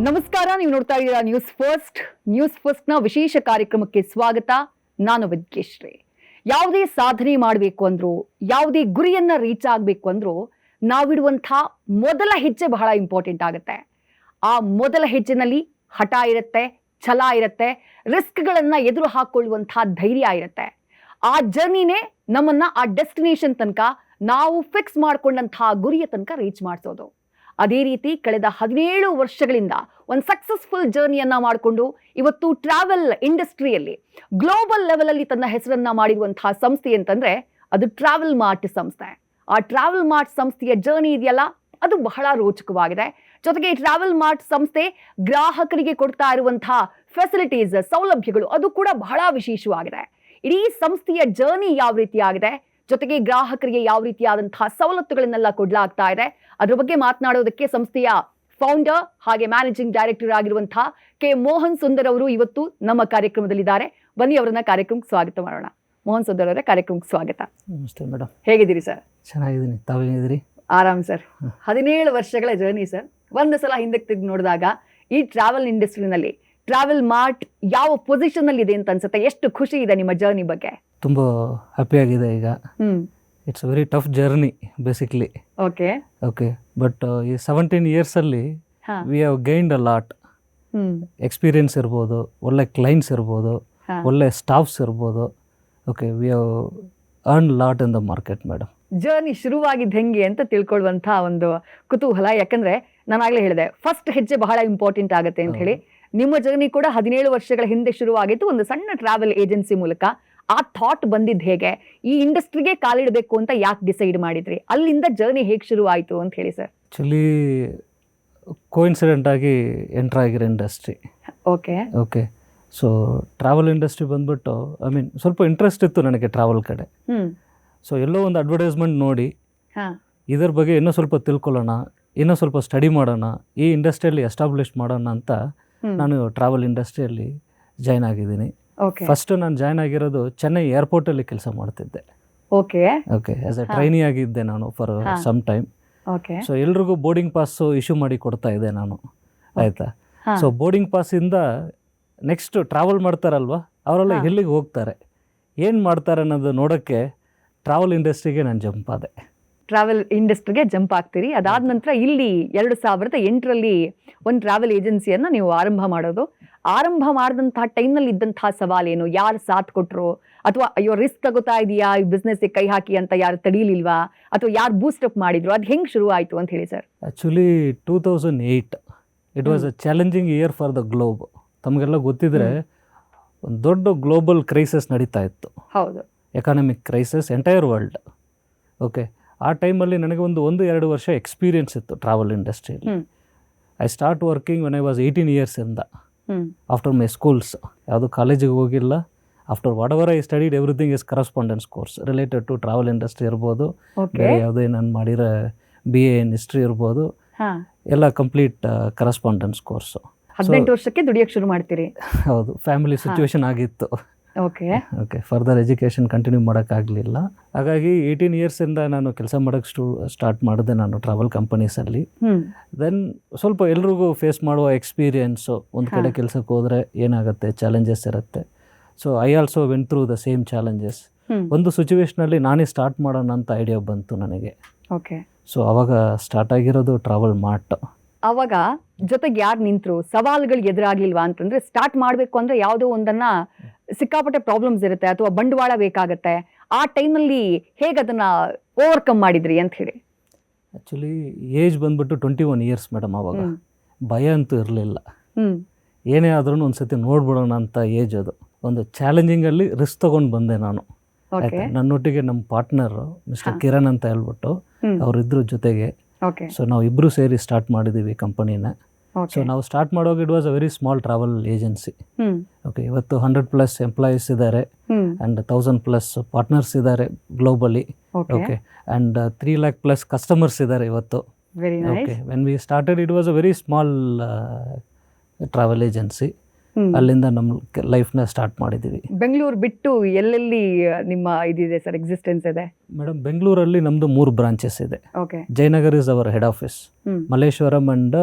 ನಮಸ್ಕಾರ, ನೀವು ನೋಡ್ತಾ ಇದ್ದೀರಾ ನ್ಯೂಸ್ ಫಸ್ಟ್ ನ ವಿಶೇಷ ಕಾರ್ಯಕ್ರಮಕ್ಕೆ ಸ್ವಾಗತ. ನಾನು ವಿದ್ಯೇಶ್ರೀ. ಯಾವುದೇ ಸಾಧನೆ ಮಾಡಬೇಕು ಅಂದ್ರು, ಯಾವುದೇ ಗುರಿಯನ್ನ ರೀಚ್ ಆಗಬೇಕು ಅಂದ್ರು ನಾವಿಡುವಂತಹ ಮೊದಲ ಹೆಜ್ಜೆ ಬಹಳ ಇಂಪಾರ್ಟೆಂಟ್ ಆಗುತ್ತೆ. ಆ ಮೊದಲ ಹೆಜ್ಜೆನಲ್ಲಿ ಹಠ ಇರುತ್ತೆ, ಛಲ ಇರುತ್ತೆ, ರಿಸ್ಕ್ಗಳನ್ನ ಎದುರು ಹಾಕೊಳ್ಳುವಂತಹ ಧೈರ್ಯ ಇರುತ್ತೆ. ಆ ಜರ್ನಿನೇ ನಮ್ಮನ್ನ ಆ ಡೆಸ್ಟಿನೇಷನ್ ತನಕ, ನಾವು ಫಿಕ್ಸ್ ಮಾಡ್ಕೊಂಡಂತಹ ಗುರಿಯ ತನಕ ರೀಚ್ ಮಾಡಿಸೋದು. ಅದೇ ರೀತಿ ಕಳೆದ 17 ವರ್ಷಗಳಿಂದ ಒಂದು ಸಕ್ಸಸ್ಫುಲ್ ಜರ್ನಿಯನ್ನ ಮಾಡಿಕೊಂಡು ಇವತ್ತು ಟ್ರಾವೆಲ್ ಇಂಡಸ್ಟ್ರಿಯಲ್ಲಿ ಗ್ಲೋಬಲ್ ಲೆವೆಲ್ ಅಲ್ಲಿ ತನ್ನ ಹೆಸರನ್ನ ಮಾಡಿರುವಂತಹ ಸಂಸ್ಥೆ ಅಂತಂದ್ರೆ ಅದು ಟ್ರಾವೆಲ್ ಮಾರ್ಟ್ ಸಂಸ್ಥೆ. ಆ ಟ್ರಾವೆಲ್ ಮಾರ್ಟ್ ಸಂಸ್ಥೆಯ ಜರ್ನಿ ಇದೆಯಲ್ಲ, ಅದು ಬಹಳ ರೋಚಕವಾಗಿದೆ. ಜೊತೆಗೆ ಟ್ರಾವೆಲ್ ಮಾರ್ಟ್ ಸಂಸ್ಥೆ ಗ್ರಾಹಕರಿಗೆ ಕೊಡ್ತಾ ಇರುವಂತಹ ಫೆಸಿಲಿಟೀಸ್, ಸೌಲಭ್ಯಗಳು ಅದು ಕೂಡ ಬಹಳ ವಿಶೇಷವಾಗಿದೆ. ಇಡೀ ಸಂಸ್ಥೆಯ ಜರ್ನಿ ಯಾವ ರೀತಿ ಆಗಿದೆ, ಜೊತೆಗೆ ಗ್ರಾಹಕರಿಗೆ ಯಾವ ರೀತಿಯಾದಂತಹ ಸವಲತ್ತುಗಳನ್ನೆಲ್ಲ ಕೊಡಲಾಗ್ತಾ ಇದೆ, ಅದ್ರ ಬಗ್ಗೆ ಮಾತನಾಡೋದಕ್ಕೆ ಸಂಸ್ಥೆಯ ಫೌಂಡರ್ ಹಾಗೆ ಮ್ಯಾನೇಜಿಂಗ್ ಡೈರೆಕ್ಟರ್ ಆಗಿರುವಂತಹ ಕೆ ಮೋಹನ್ ಸುಂದರ್ ಅವರು ಇವತ್ತು ನಮ್ಮ ಕಾರ್ಯಕ್ರಮದಲ್ಲಿದ್ದಾರೆ. ಬನ್ನಿ ಅವರನ್ನ ಕಾರ್ಯಕ್ರಮಕ್ಕೆ ಸ್ವಾಗತ ಮಾಡೋಣ. ಮೋಹನ್ ಸುಂದರ್ ಅವರೇ, ಕಾರ್ಯಕ್ರಮಕ್ಕೆ ಸ್ವಾಗತ. ನಮಸ್ತೆ ಮೇಡಮ್. ಹೇಗಿದ್ದೀರಿ ಸರ್? ಚೆನ್ನಾಗಿದ್ದೀನಿ, ತಾವು ಹೇಗಿದ್ದೀರಿ? ಆರಾಮ್ ಸರ್. 17 ವರ್ಷಗಳ ಜರ್ನಿ ಸರ್. ಒಂದು ಸಲ ಹಿಂದಕ್ಕೆ ತೆಗೆದು ನೋಡಿದಾಗ ಈ ಟ್ರಾವೆಲ್ ಇಂಡಸ್ಟ್ರಿನಲ್ಲಿ ಟ್ರಾವೆಲ್ ಮಾರ್ಟ್ ಯಾವ ಪೊಸಿಷನ್ ಅಲ್ಲಿ ಇದೆ ಅಂತ ಅನ್ಸುತ್ತೆ? ಎಷ್ಟು ಖುಷಿ ಇದೆ ನಿಮ್ಮ ಜರ್ನಿ ಬಗ್ಗೆ? ತುಂಬ ಹ್ಯಾಪಿಯಾಗಿದೆ ಈಗ. It's very tough journey basically. Okay okay, but ಈ 17 ಇಯರ್ಸಲ್ಲಿ we have gained a lot. Experience ಇರ್ಬೋದು, ಒಳ್ಳೆ ಕ್ಲೈಂಟ್ಸ್ ಇರ್ಬೋದು, ಒಳ್ಳೆ ಸ್ಟಾಫ್ಸ್ ಇರ್ಬೋದು. Okay, we have earn lot in the market madam. Journey ಶುರುವಾಗಿದ್ದು ಹೆಂಗೆ ಅಂತ ತಿಳ್ಕೊಳ್ಳುವಂಥ ಒಂದು ಕುತೂಹಲ. ಯಾಕಂದ್ರೆ ನಾನು ಆಗಲೇ ಹೇಳಿದೆ, ಫಸ್ಟ್ ಹೆಜ್ಜೆ ಬಹಳ ಇಂಪಾರ್ಟೆಂಟ್ ಆಗುತ್ತೆ ಅಂತ ಹೇಳಿ. ನಿಮ್ಮ ಜರ್ನಿ ಕೂಡ 17 ವರ್ಷಗಳ ಹಿಂದೆ ಶುರುವಾಗಿತ್ತು ಒಂದು ಸಣ್ಣ ಟ್ರಾವೆಲ್ ಏಜೆನ್ಸಿ ಮೂಲಕ. ಆ ಥಾಟ್ ಬಂದಿದ್ದು ಹೇಗೆ? ಈ ಇಂಡಸ್ಟ್ರಿಗೆ ಕಾಲಿಡಬೇಕು ಅಂತ ಯಾಕೆ ಡಿಸೈಡ್ ಮಾಡಿದ್ರಿ? ಅಲ್ಲಿಂದ ಜರ್ನಿ ಹೇಗೆ ಶುರು ಆಯಿತು ಅಂತ ಹೇಳಿ ಸರ್. ಆ್ಯಕ್ಚುಲಿ ಕೋಇನ್ಸಿಡೆಂಟ್ ಆಗಿ ಎಂಟರ್ ಆಗಿರೋ industry. Okay okay, so travel industry ಬಂದ್ಬಿಟ್ಟು ಸ್ವಲ್ಪ ಇಂಟ್ರೆಸ್ಟ್ ಇತ್ತು ನನಗೆ ಟ್ರಾವೆಲ್ ಕಡೆ. ಸೊ ಎಲ್ಲೋ ಒಂದು ಅಡ್ವರ್ಟೈಸ್ಮೆಂಟ್ ನೋಡಿ ಇದರ ಬಗ್ಗೆ ಇನ್ನೂ ಸ್ವಲ್ಪ ತಿಳ್ಕೊಳ್ಳೋಣ, ಇನ್ನೂ ಸ್ವಲ್ಪ ಸ್ಟಡಿ ಮಾಡೋಣ, ಈ ಇಂಡಸ್ಟ್ರಿಯಲ್ಲಿ ಎಸ್ಟಾಬ್ಲಿಷ್ ಮಾಡೋಣ ಅಂತ ನಾನು ಟ್ರಾವೆಲ್ ಇಂಡಸ್ಟ್ರಿಯಲ್ಲಿ ಜಾಯ್ನ್ ಆಗಿದ್ದೀನಿ. ಫಸ್ಟ್ ನಾನು ಜಾಯ್ನ್ ಆಗಿರೋದು ಚೆನ್ನೈ ಏರ್ಪೋರ್ಟಲ್ಲಿ ಕೆಲಸ ಮಾಡ್ತಿದ್ದೆ. Okay okay, as A trainee ಆಗಿದ್ದೆ ನಾನು ಫಾರ್ ಸಮ್ ಟೈಮ್. ಸೊ ಎಲ್ರಿಗೂ ಬೋರ್ಡಿಂಗ್ ಪಾಸು ಇಶ್ಯೂ ಮಾಡಿ ಕೊಡ್ತಾ ಇದ್ದೆ ನಾನು, ಆಯಿತಾ. ಸೊ ಬೋರ್ಡಿಂಗ್ ಪಾಸಿಂದ ನೆಕ್ಸ್ಟ್ ಟ್ರಾವೆಲ್ ಮಾಡ್ತಾರಲ್ವ, ಅವರೆಲ್ಲ ಎಲ್ಲಿಗೆ ಹೋಗ್ತಾರೆ, ಏನು ಮಾಡ್ತಾರೆ ಅನ್ನೋದು ನೋಡೋಕ್ಕೆ ಟ್ರಾವೆಲ್ ಇಂಡಸ್ಟ್ರಿಗೆ ನಾನು ಜಂಪ್ ಆದೆ. ಟ್ರಾವೆಲ್ ಇಂಡಸ್ಟ್ರಿಗೆ ಜಂಪ್ ಆಗ್ತೀರಿ. ಅದಾದ ನಂತರ ಇಲ್ಲಿ 2008ರಲ್ಲಿ ಒಂದು ಟ್ರಾವೆಲ್ ಏಜೆನ್ಸಿಯನ್ನು ನೀವು ಆರಂಭ ಮಾಡೋದು. ಆರಂಭ ಮಾಡಿದಂತಹ ಟೈಮ್ನಲ್ಲಿ ಇದ್ದಂತಹ ಸವಾಲೇನು? ಯಾರು ಸಾಥ್ ಕೊಟ್ಟರು? ಅಥವಾ ಅಯ್ಯೋ ರಿಸ್ಕ್ ತಗೋತಾ ಇದೆಯಾ ಈ ಬಿಸ್ನೆಸ್ಗೆ ಕೈ ಹಾಕಿ ಅಂತ ಯಾರು ತಡೀಲಿಲ್ವಾ? ಅಥವಾ ಯಾರು ಬೂಸ್ಟ್ ಅಪ್ ಮಾಡಿದ್ರು? ಅದು ಹೆಂಗೆ ಶುರು ಆಯಿತು ಅಂತ ಹೇಳಿ sir. Actually 2008 it was a challenging year for the globe. ತಮಗೆಲ್ಲ ಗೊತ್ತಿದ್ರೆ ಒಂದು ದೊಡ್ಡ ಗ್ಲೋಬಲ್ ಕ್ರೈಸಿಸ್ ನಡೀತಾ ಇತ್ತು. ಹೌದು, economic crisis entire world. Okay, ಆ ಟೈಮಲ್ಲಿ ನನಗೆ 1-2 ವರ್ಷ ಎಕ್ಸ್ಪೀರಿಯನ್ಸ್ ಇತ್ತು ಟ್ರಾವೆಲ್ ಇಂಡಸ್ಟ್ರಿಯಲ್ಲಿ. I start working when I was 18 ಇಯರ್ಸಿಂದ. ಆಫ್ಟರ್ ಮೈ ಸ್ಕೂಲ್ಸ್, ಯಾವುದು ಕಾಲೇಜಿಗೆ ಹೋಗಿಲ್ಲ. After whatever I studied everything is correspondence course related to travel industry ಇರ್ಬೋದು, ಬೇರೆ ಯಾವುದೇ ನಾನು ಮಾಡಿರೋ BA ಇನ್ ಹಿಸ್ಟ್ರಿ ಇರ್ಬೋದು, ಎಲ್ಲ ಕಂಪ್ಲೀಟ್ ಕರೆಸ್ಪಾಂಡೆನ್ಸ್ ಕೋರ್ಸು. 18 ವರ್ಷಕ್ಕೆ ದುಡಿಯೋಕ್ಕೆ ಶುರು ಮಾಡ್ತೀರಿ? ಹೌದು, ಫ್ಯಾಮಿಲಿ ಸಿಚುವೇಶನ್ ಆಗಿತ್ತು. ಓಕೆ, ಫರ್ದರ್ ಎಜುಕೇಷನ್ ಕಂಟಿನ್ಯೂ ಮಾಡೋಕ್ಕಾಗಲಿಲ್ಲ. ಹಾಗಾಗಿ 18 ಇಯರ್ಸಿಂದ ನಾನು ಕೆಲಸ ಮಾಡೋಕ್ಕೆ ಸ್ಟಾರ್ಟ್ ಮಾಡಿದೆ ನಾನು ಟ್ರಾವೆಲ್ ಕಂಪನೀಸಲ್ಲಿ. ದೆನ್ ಸ್ವಲ್ಪ ಎಲ್ರಿಗೂ ಫೇಸ್ ಮಾಡುವ ಎಕ್ಸ್ಪೀರಿಯೆನ್ಸು, ಒಂದು ಕಡೆ ಕೆಲಸಕ್ಕೆ ಹೋದರೆ ಏನಾಗುತ್ತೆ, ಚಾಲೆಂಜಸ್ ಇರುತ್ತೆ. So I also went through the same challenges. ಒಂದು ಸಿಚುವೇಷನಲ್ಲಿ ನಾನೇ ಸ್ಟಾರ್ಟ್ ಮಾಡೋಣ ಅಂತ ಐಡಿಯಾ ಬಂತು ನನಗೆ. ಓಕೆ, ಸೊ ಅವಾಗ ಸ್ಟಾರ್ಟ್ ಆಗಿರೋದು ಟ್ರಾವೆಲ್ ಮಾರ್ಟ್. ಅವಾಗ ಜೊತೆಗೆ ಯಾರು ನಿಂತರು? ಸವಾಲುಗಳು ಎದುರಾಗ್ಲಿಲ್ವಾ? ಅಂತಂದ್ರೆ ಸ್ಟಾರ್ಟ್ ಮಾಡಬೇಕು ಅಂದ್ರೆ ಯಾವುದೋ ಒಂದನ್ನ ಸಿಕ್ಕಾಪಟ್ಟೆ ಪ್ರಾಬ್ಲಮ್ಸ್ ಇರುತ್ತೆ ಅಥವಾ ಬಂಡವಾಳ ಬೇಕಾಗತ್ತೆ. ಆ ಟೈಮಲ್ಲಿ ಹೇಗೆ ಅದನ್ನ ಓವರ್ಕಮ್ ಮಾಡಿದ್ರಿ ಅಂತ ಹೇಳಿ. ಆ್ಯಕ್ಚುಲಿ ಏಜ್ ಬಂದ್ಬಿಟ್ಟು 21 ಇಯರ್ಸ್ ಮೇಡಮ್. ಅವಾಗ ಭಯ ಅಂತೂ ಇರಲಿಲ್ಲ. ಏನೇ ಆದ್ರೂ ಒಂದ್ಸತಿ ನೋಡ್ಬಿಡೋಣ ಅಂತ ಏಜ್ ಅದು. ಒಂದು ಚಾಲೆಂಜಿಂಗಲ್ಲಿ ರಿಸ್ಕ್ ತೊಗೊಂಡು ಬಂದೆ ನಾನು. ಆಯ್ತಾ, ನನ್ನೊಟ್ಟಿಗೆ ನಮ್ಮ ಪಾರ್ಟ್ನರು ಮಿಸ್ಟರ್ ಕಿರಣ್ ಅಂತ ಹೇಳ್ಬಿಟ್ಟು ಅವರಿದ್ರು ಜೊತೆಗೆ. ಸೊ ನಾವು ಇಬ್ಬರು ಸೇರಿ ಸ್ಟಾರ್ಟ್ ಮಾಡಿದ್ದೀವಿ ಕಂಪನಿನ. ಸೊ ನಾವು ಸ್ಟಾರ್ಟ್ ಮಾಡುವಾಗ it was a very small travel agency. Okay, ಇವತ್ತು 100+ ಎಂಪ್ಲಾಯೀಸ್ ಇದ್ದಾರೆ ಆ್ಯಂಡ್ 1000+ ಪಾರ್ಟ್ನರ್ಸ್ ಇದ್ದಾರೆ globally. Okay, and 3 lakh+ customers ಇದ್ದಾರೆ ಇವತ್ತು. Okay, when we started it was a very small travel agency. ಅಲ್ಲಿಂದ ನಮ್ಮ ಲೈಫ್ನ ಸ್ಟಾರ್ಟ್ ಮಾಡಿದ್ದೀವಿ. ಬೆಂಗಳೂರು ಬಿಟ್ಟು ಎಲ್ಲೆಲ್ಲಿ ನಿಮ್ಮ ಇದಿದೆ ಸರ್, ಎಕ್ಸಿಸ್ಟೆನ್ಸ್ ಇದೆ? ಮೇಡಮ್, ಬೆಂಗಳೂರಲ್ಲಿ ನಮ್ಮದು 3 ಬ್ರಾಂಚಸ್ ಇದೆ. Jayanagar is our head office, Malleshwaram and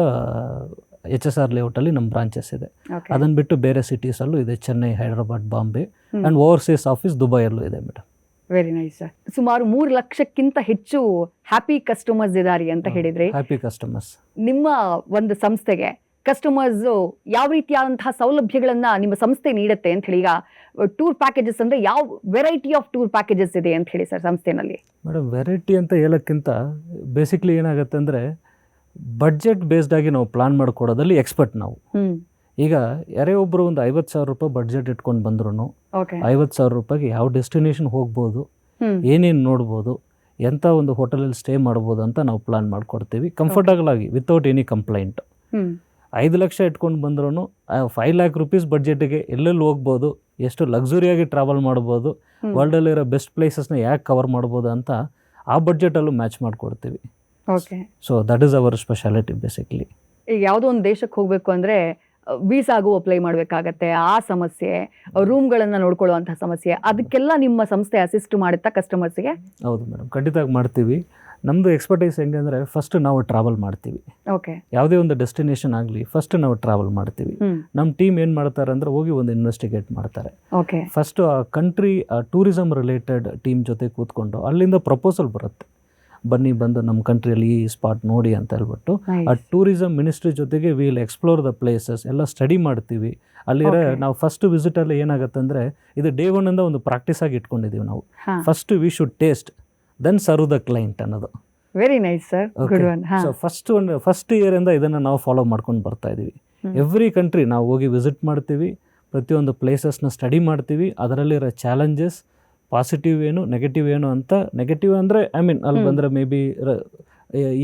HSR ಲೇಔಟಲ್ಲಿ ನಮ್ಮ ಬ್ರಾಂಚಸ್ ಇದೆ. ಓಕೆ ಅದನ್ನು ಬಿಟ್ಟು ಬೇರೆ ಸಿಟೀಸಲ್ಲೂ ಇದೆ, Chennai, Hyderabad, Bombay and overseas office ದುಬೈಯಲ್ಲೂ ಇದೆ ಮೇಡಮ್. Very nice sir. ಸುಮಾರು 3 ಲಕ್ಷಕ್ಕಿಂತ ಹೆಚ್ಚು ಹ್ಯಾಪಿ ಕಸ್ಟಮರ್ಸ್ ಇದಾರೆ ಅಂತ ಹೇಳಿದ್ರಿ. Happy customers. ನಿಮ್ಮ ಒಂದು ಸಂಸ್ಥೆಗೆ ಕಸ್ಟಮರ್ಸ್ ಯಾವ ರೀತಿಯಾದಂತಹ ಸೌಲಭ್ಯಗಳನ್ನ ನಿಮ್ಮ ಸಂಸ್ಥೆ ನೀಡುತ್ತೆ ಅಂತ ಹೇಳಿ, ಈಗ ಟೂರ್ ಪ್ಯಾಕೇಜಸ್ ಅಂದ್ರೆ ಯಾವ ವೆರೈಟಿ ಆಫ್ ಟೂರ್ ಪ್ಯಾಕೇಜಸ್ ಇದೆ ಅಂತ ಹೇಳಿ ಸರ್ ಸಂಸ್ಥೆನಲ್ಲಿ? ಮೇಡಮ್ ವೆರೈಟಿ ಅಂತ ಹೇಳೋಕ್ಕಿಂತ ಬೇಸಿಕ್ಲಿ ಏನಾಗುತ್ತೆ ಅಂದರೆ ಬಡ್ಜೆಟ್ ಬೇಸ್ಡ್ ಆಗಿ ನಾವು ಪ್ಲಾನ್ ಮಾಡಿಕೊಡೋದಲ್ಲಿ ಎಕ್ಸ್ಪರ್ಟ್ ನಾವು. ಈಗ ಯಾರೇ ಒಬ್ಬರು ಒಂದು 50,000 ರೂಪಾಯಿ ಬಡ್ಜೆಟ್ ಇಟ್ಕೊಂಡು ಬಂದ್ರು ಓಕೆ 50,000 ರೂಪಾಯಿಗೆ ಯಾವ ಡೆಸ್ಟಿನೇಷನ್ ಹೋಗ್ಬೋದು, ಏನೇನು ನೋಡ್ಬೋದು, ಎಂಥ ಒಂದು ಹೋಟೆಲಲ್ಲಿ ಸ್ಟೇ ಮಾಡ್ಬೋದು ಅಂತ ನಾವು ಪ್ಲಾನ್ ಮಾಡಿಕೊಡ್ತೀವಿ ಕಂಫರ್ಟಬಲ್ ಆಗಿ ವಿತೌಟ್ ಎನಿ ಕಂಪ್ಲೈಂಟ್. 5 ಲಕ್ಷ ಇಟ್ಕೊಂಡು ಬಂದ್ರೂ 5 ಲ್ಯಾಕ್ ರುಪೀಸ್ ಬಡ್ಜೆಟಿಗೆ ಎಲ್ಲೆಲ್ಲಿ ಹೋಗ್ಬೋದು, ಎಷ್ಟು ಲಕ್ಸುರಿಯಾಗಿ ಟ್ರಾವೆಲ್ ಮಾಡ್ಬೋದು, ವರ್ಲ್ಡಲ್ಲಿರೋ ಬೆಸ್ಟ್ ಪ್ಲೇಸಸ್ನ ಯಾಕೆ ಕವರ್ ಮಾಡ್ಬೋದು ಅಂತ ಆ ಬಡ್ಜೆಟಲ್ಲೂ ಮ್ಯಾಚ್ ಮಾಡಿಕೊಡ್ತೀವಿ. Okay so that is our speciality basically. ಈಗ ಯಾವುದೋ ಒಂದು ದೇಶಕ್ಕೆ ಹೋಗಬೇಕು ಅಂದರೆ ವೀಸಾಗೂ ಅಪ್ಲೈ ಮಾಡಬೇಕಾಗತ್ತೆ, ಆ ಸಮಸ್ಯೆ, ರೂಮ್ಗಳನ್ನು ನೋಡ್ಕೊಳ್ಳುವಂಥ ಸಮಸ್ಯೆ, ಅದಕ್ಕೆಲ್ಲ ನಿಮ್ಮ ಸಂಸ್ಥೆ ಅಸಿಸ್ಟ್ ಮಾಡುತ್ತಾ ಕಸ್ಟಮರ್ಸ್ಗೆ? ಹೌದು ಮೇಡಮ್, ಖಂಡಿತವಾಗಿ ಮಾಡ್ತೀವಿ. ನಮ್ಮದು ಎಕ್ಸ್ಪರ್ಟೈಸ್ ಹೆಂಗೆ ಅಂದರೆ ಫಸ್ಟ್ ನಾವು ಟ್ರಾವೆಲ್ ಮಾಡ್ತೀವಿ. ಓಕೆ ಯಾವುದೇ ಒಂದು ಡೆಸ್ಟಿನೇಷನ್ ಆಗಲಿ ಫಸ್ಟ್ ನಾವು ಟ್ರಾವೆಲ್ ಮಾಡ್ತೀವಿ. ನಮ್ಮ ಟೀಮ್ ಏನು ಮಾಡ್ತಾರೆ ಅಂದರೆ ಹೋಗಿ ಒಂದು ಇನ್ವೆಸ್ಟಿಗೇಟ್ ಮಾಡ್ತಾರೆ. ಓಕೆ ಫಸ್ಟು ಆ ಕಂಟ್ರಿ ಟೂರಿಸಮ್ ರಿಲೇಟೆಡ್ ಟೀಮ್ ಜೊತೆ ಕೂತ್ಕೊಂಡು ಅಲ್ಲಿಂದ ಪ್ರಪೋಸಲ್ ಬರುತ್ತೆ, ಬನ್ನಿ ಬಂದು ನಮ್ಮ ಕಂಟ್ರಿಯಲ್ಲಿ ಈ ಸ್ಪಾಟ್ ನೋಡಿ ಅಂತ ಹೇಳ್ಬಿಟ್ಟು ಆ ಟೂರಿಸಮ್ ಮಿನಿಸ್ಟ್ರಿ ಜೊತೆಗೆ ವಿಲ್ ಎಕ್ಸ್ಪ್ಲೋರ್ ದ ಪ್ಲೇಸಸ್ ಎಲ್ಲ ಸ್ಟಡಿ ಮಾಡ್ತೀವಿ. ಅಲ್ಲಿರೋ ನಾವು ಫಸ್ಟ್ ವಿಸಿಟಲ್ಲಿ ಏನಾಗುತ್ತೆ ಅಂದರೆ ಇದು ಡೇ 1 ಇಂದ ಒಂದು ಪ್ರಾಕ್ಟೀಸ್ ಆಗಿ ಇಟ್ಕೊಂಡಿದ್ದೀವಿ ನಾವು. First we should taste then serve the client ಅನ್ನೋದು. Very nice sir, good one. So first ಇಯರಿಂದ ಇದನ್ನು ನಾವು ಫಾಲೋ ಮಾಡ್ಕೊಂಡು ಬರ್ತಾ ಇದ್ದೀವಿ. ಎವ್ರಿ ಕಂಟ್ರಿ ನಾವು ಹೋಗಿ ವಿಸಿಟ್ ಮಾಡ್ತೀವಿ, ಪ್ರತಿಯೊಂದು ಪ್ಲೇಸಸ್ನ ಸ್ಟಡಿ ಮಾಡ್ತೀವಿ, ಅದರಲ್ಲಿರೋ ಚಾಲೆಂಜಸ್ ಪಾಸಿಟಿವ್ ಏನು ನೆಗೆಟಿವ್ ಏನು ಅಂತ. ನೆಗೆಟಿವ್ ಅಂದರೆ ಐ ಮೀನ್ ಅಲ್ಲಿ ಬಂದರೆ ಮೇ ಬಿ